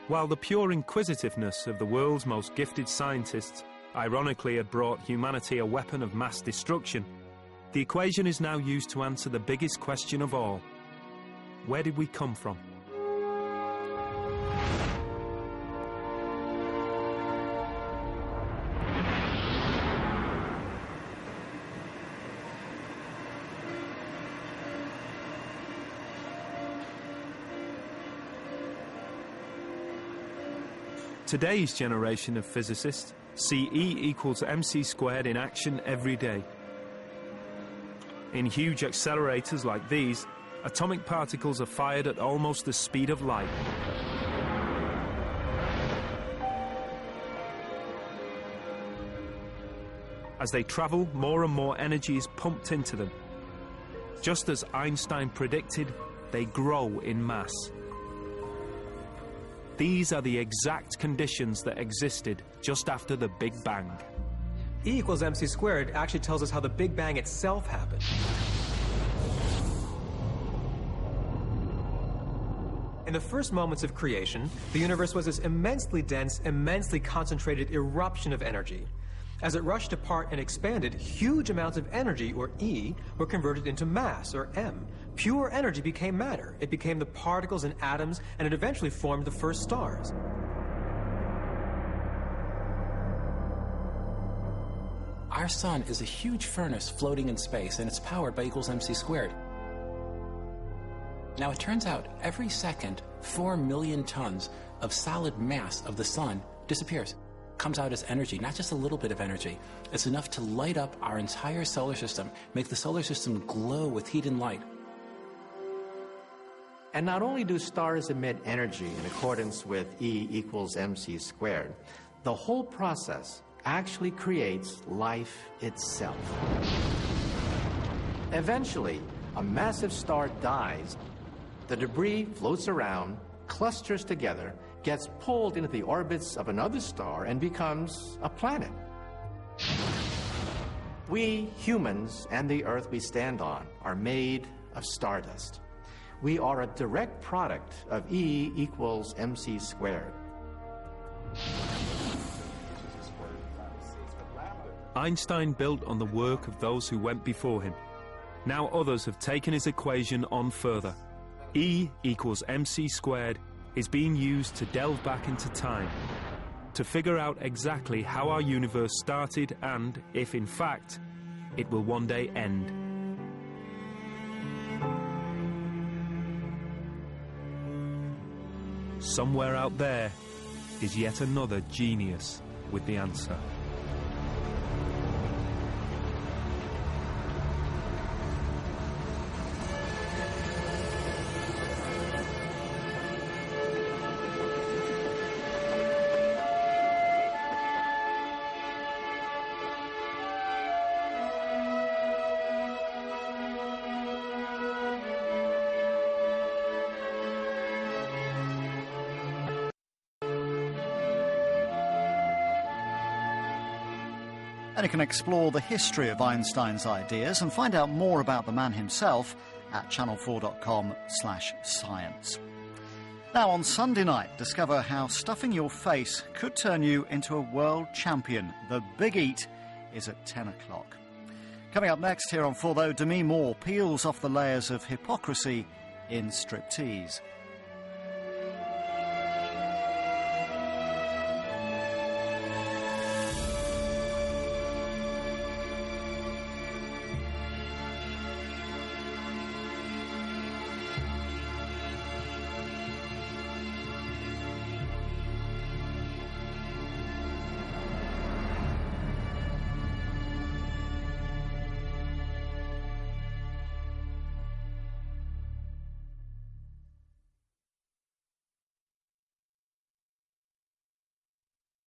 While the pure inquisitiveness of the world's most gifted scientists ironically had brought humanity a weapon of mass destruction, the equation is now used to answer the biggest question of all. Where did we come from? Today's generation of physicists see E equals mc squared in action every day. In huge accelerators like these, atomic particles are fired at almost the speed of light. As they travel, more and more energy is pumped into them. Just as Einstein predicted, they grow in mass. These are the exact conditions that existed just after the Big Bang. E equals mc squared actually tells us how the Big Bang itself happened. In the first moments of creation, the universe was this immensely dense, immensely concentrated eruption of energy. As it rushed apart and expanded, huge amounts of energy, or E, were converted into mass, or M. Pure energy became matter. It became the particles and atoms, and it eventually formed the first stars. Our sun is a huge furnace floating in space, and it's powered by E equals mc squared. Now, it turns out every second, 4 million tons of solid mass of the sun disappears. Comes out as energy, not just a little bit of energy. It's enough to light up our entire solar system, make the solar system glow with heat and light. And not only do stars emit energy in accordance with E equals mc squared, the whole process actually creates life itself. Eventually, a massive star dies. The debris floats around, clusters together, gets pulled into the orbits of another star, and becomes a planet. We humans and the Earth we stand on are made of stardust. We are a direct product of E equals mc squared. Einstein built on the work of those who went before him. Now others have taken his equation on further. E equals mc squared is being used to delve back into time, to figure out exactly how our universe started and, if in fact, it will one day end. somewhere out there is yet another genius with the answer. And you can explore the history of Einstein's ideas and find out more about the man himself at channel4.com/science. Now, on Sunday night, discover how stuffing your face could turn you into a world champion. The Big Eat is at 10 o'clock. Coming up next here on 4, though, Demi Moore peels off the layers of hypocrisy in striptease.